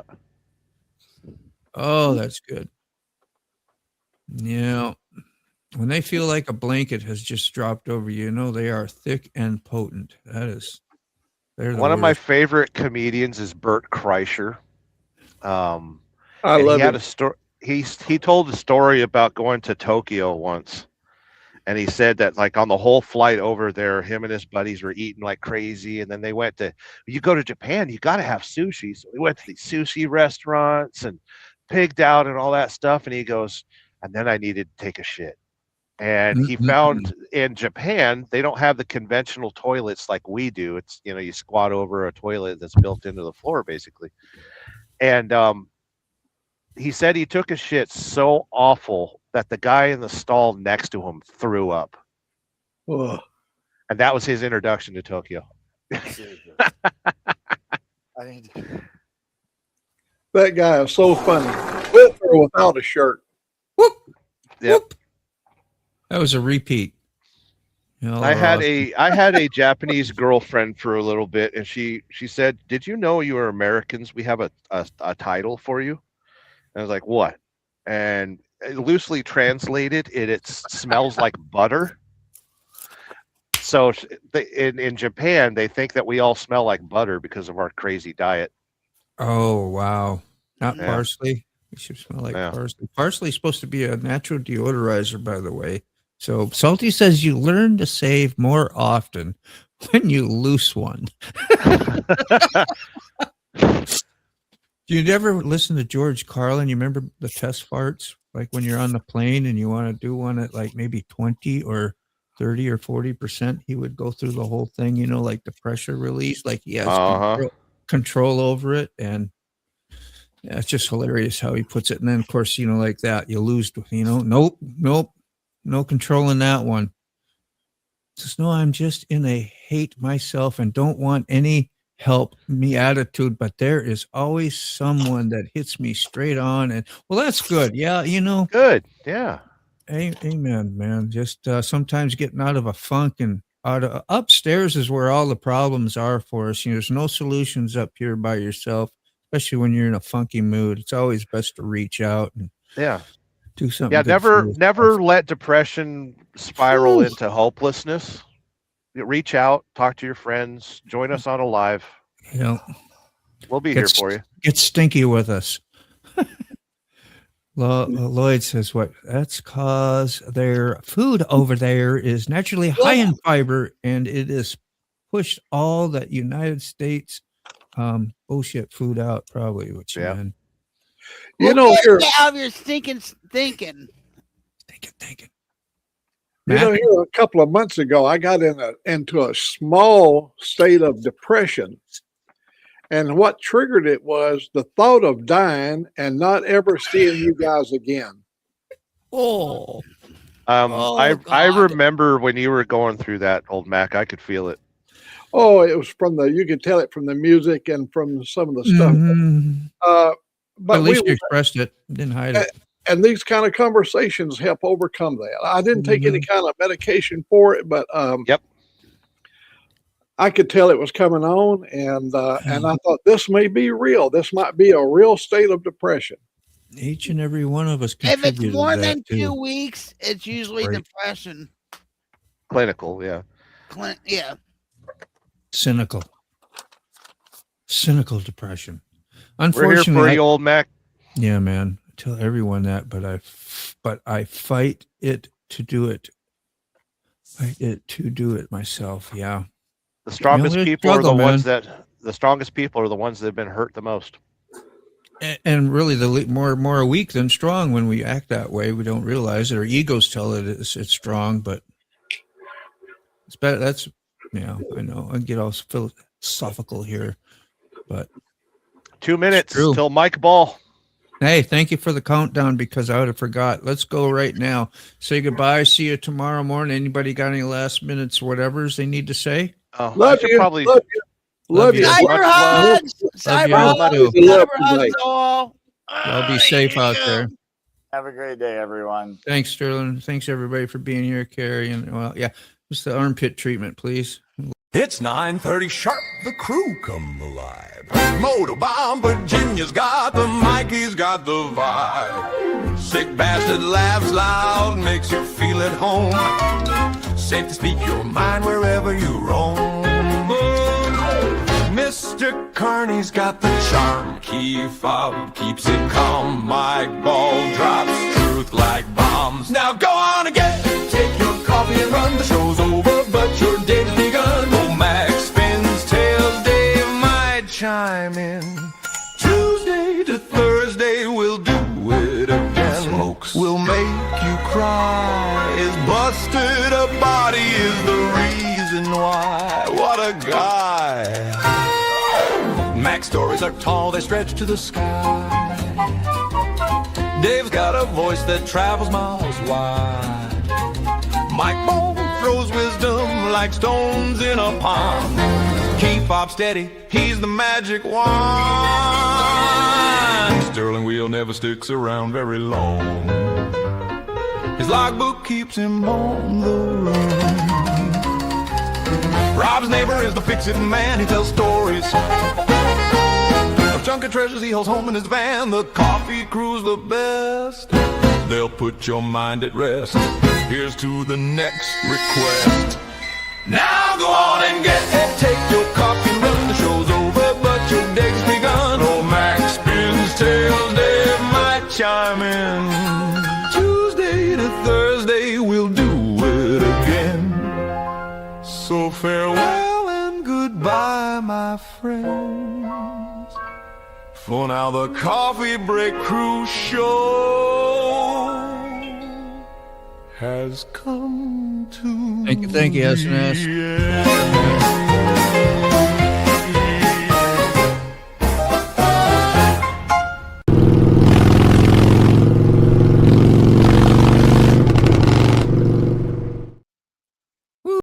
Oh, that's good. Yeah. When they feel like a blanket has just dropped over you, they are thick and potent. One of my favorite comedians is Bert Kreischer. I love he had a story. He told a story about going to Tokyo once, and he said that like on the whole flight over there, him and his buddies were eating like crazy, and then they went to. You go to Japan, you got to have sushi. So we went to these sushi restaurants and pigged out and all that stuff. And he goes, and then I needed to take a shit. And he found in Japan, they don't have the conventional toilets like we do. It's, you squat over a toilet that's built into the floor, basically. And he said he took a shit so awful that the guy in the stall next to him threw up. Ugh. And that was his introduction to Tokyo. That guy is so funny. With or without a shirt. Whoop. Yep. Whoop. That was a repeat. I had a Japanese girlfriend for a little bit, and she said, "Did you know you are Americans? We have a title for you." And I was like, "What?" And loosely translated, it smells like butter. So in Japan, they think that we all smell like butter because of our crazy diet. Oh, wow. Not Yeah. parsley. It should smell like parsley. Parsley is supposed to be a natural deodorizer, by the way. So Salty says you learn to save more often when you loose one. Do you ever listen to George Carlin? You remember the test farts? Like when you're on the plane and you want to do one at like maybe 20 or 30 or 40%, he would go through the whole thing, you know, like the pressure release, like he has control over it. And yeah, it's just hilarious how he puts it. And then, of course, you know, like that, you lose, you know, nope, no controlling that one. Says, no, I'm just in a hate myself and don't want any help me attitude, but there is always someone that hits me straight on. And well, that's good. Yeah, you know. Good. Yeah. Amen, man. Just sometimes getting out of a funk and out of upstairs is where all the problems are for us. You know, there's no solutions up here by yourself, especially when you're in a funky mood. It's always best to reach out and do something. Yeah, never let depression spiral into hopelessness. Reach out, talk to your friends, join us on a live. Yeah, we'll be here for you. Get stinky with us. Lloyd says, "What? That's cause their food over there is naturally high in fiber, and it is pushed all that United States bullshit food out. Probably, which man, you know, get out of your thinking. You know, here a couple of months ago, I got into a small state of depression. And what triggered it was the thought of dying and not ever seeing you guys again. I remember when you were going through that, old Mac. I could feel it. Oh, it was you could tell it from the music and from some of the stuff. Mm-hmm. But at least you expressed it, didn't hide it. And these kind of conversations help overcome that. I didn't take any kind of medication for it, but I could tell it was coming on, and I thought this may be real. This might be a real state of depression. Each and every one of us. If it's more than 2 weeks, it's usually depression. Clinical, yeah. Yeah. Cynical depression. we're Unfortunately, here for you, old Mac. Yeah, man. I tell everyone that, but I fight it to do it. Fight it to do it myself. Yeah. The strongest people are the ones that have been hurt the most. And really, the more weak than strong. When we act that way, we don't realize it. Our egos tell it it's strong, but it's better. That's I know. I get all philosophical here, but 2 minutes till Mike Ball. Hey, thank you for the countdown because I would have forgot. Let's go right now. Say goodbye. See you tomorrow morning. Anybody got any last minutes, whatever's they need to say? Love you. Love you. Cyber hugs. Cyber hugs all. Y'all be safe out there. Have a great day, everyone. Thanks, Sterling. Thanks, everybody, for being here, Carrie. And well, yeah, just the armpit treatment, please. It's 9:30 sharp. The crew come alive. Motobound Virginia's got the mic, he's got the vibe. Sick bastard laughs loud, makes you feel at home. Safe to speak your mind wherever you roam. Mr. Carney's got the charm. Key fob keeps it calm. Mike Ball drops truth like bombs. Now go on again. Take your coffee and run. The show's over, but your day's begun. Oh, Max spins tails. Dave might chime in. Tuesday to Thursday, we'll do it again. Smokes. We'll make you cry. His busted up body is the reason why. What a guy. Mac's stories are tall, they stretch to the sky. Dave's got a voice that travels miles wide. Mike Ball throws wisdom like stones in a pond. Keep up steady, he's the magic wand. Sterling Wheel never sticks around very long. His logbook keeps him on the run. Rob's neighbor is the fix-it man, he tells stories of chunk of treasures he holds home in his van. The coffee crew's the best, they'll put your mind at rest. Here's to the next request. Now go on and get it. Take your coffee and run. The show's over, but your day's begun. Old Mac spins tails, Dave might chime in. Tuesday to Thursday, we'll do it again. So farewell and goodbye, my friends. For now the Coffee Break Crew show has come to Thank you, SNS. the end.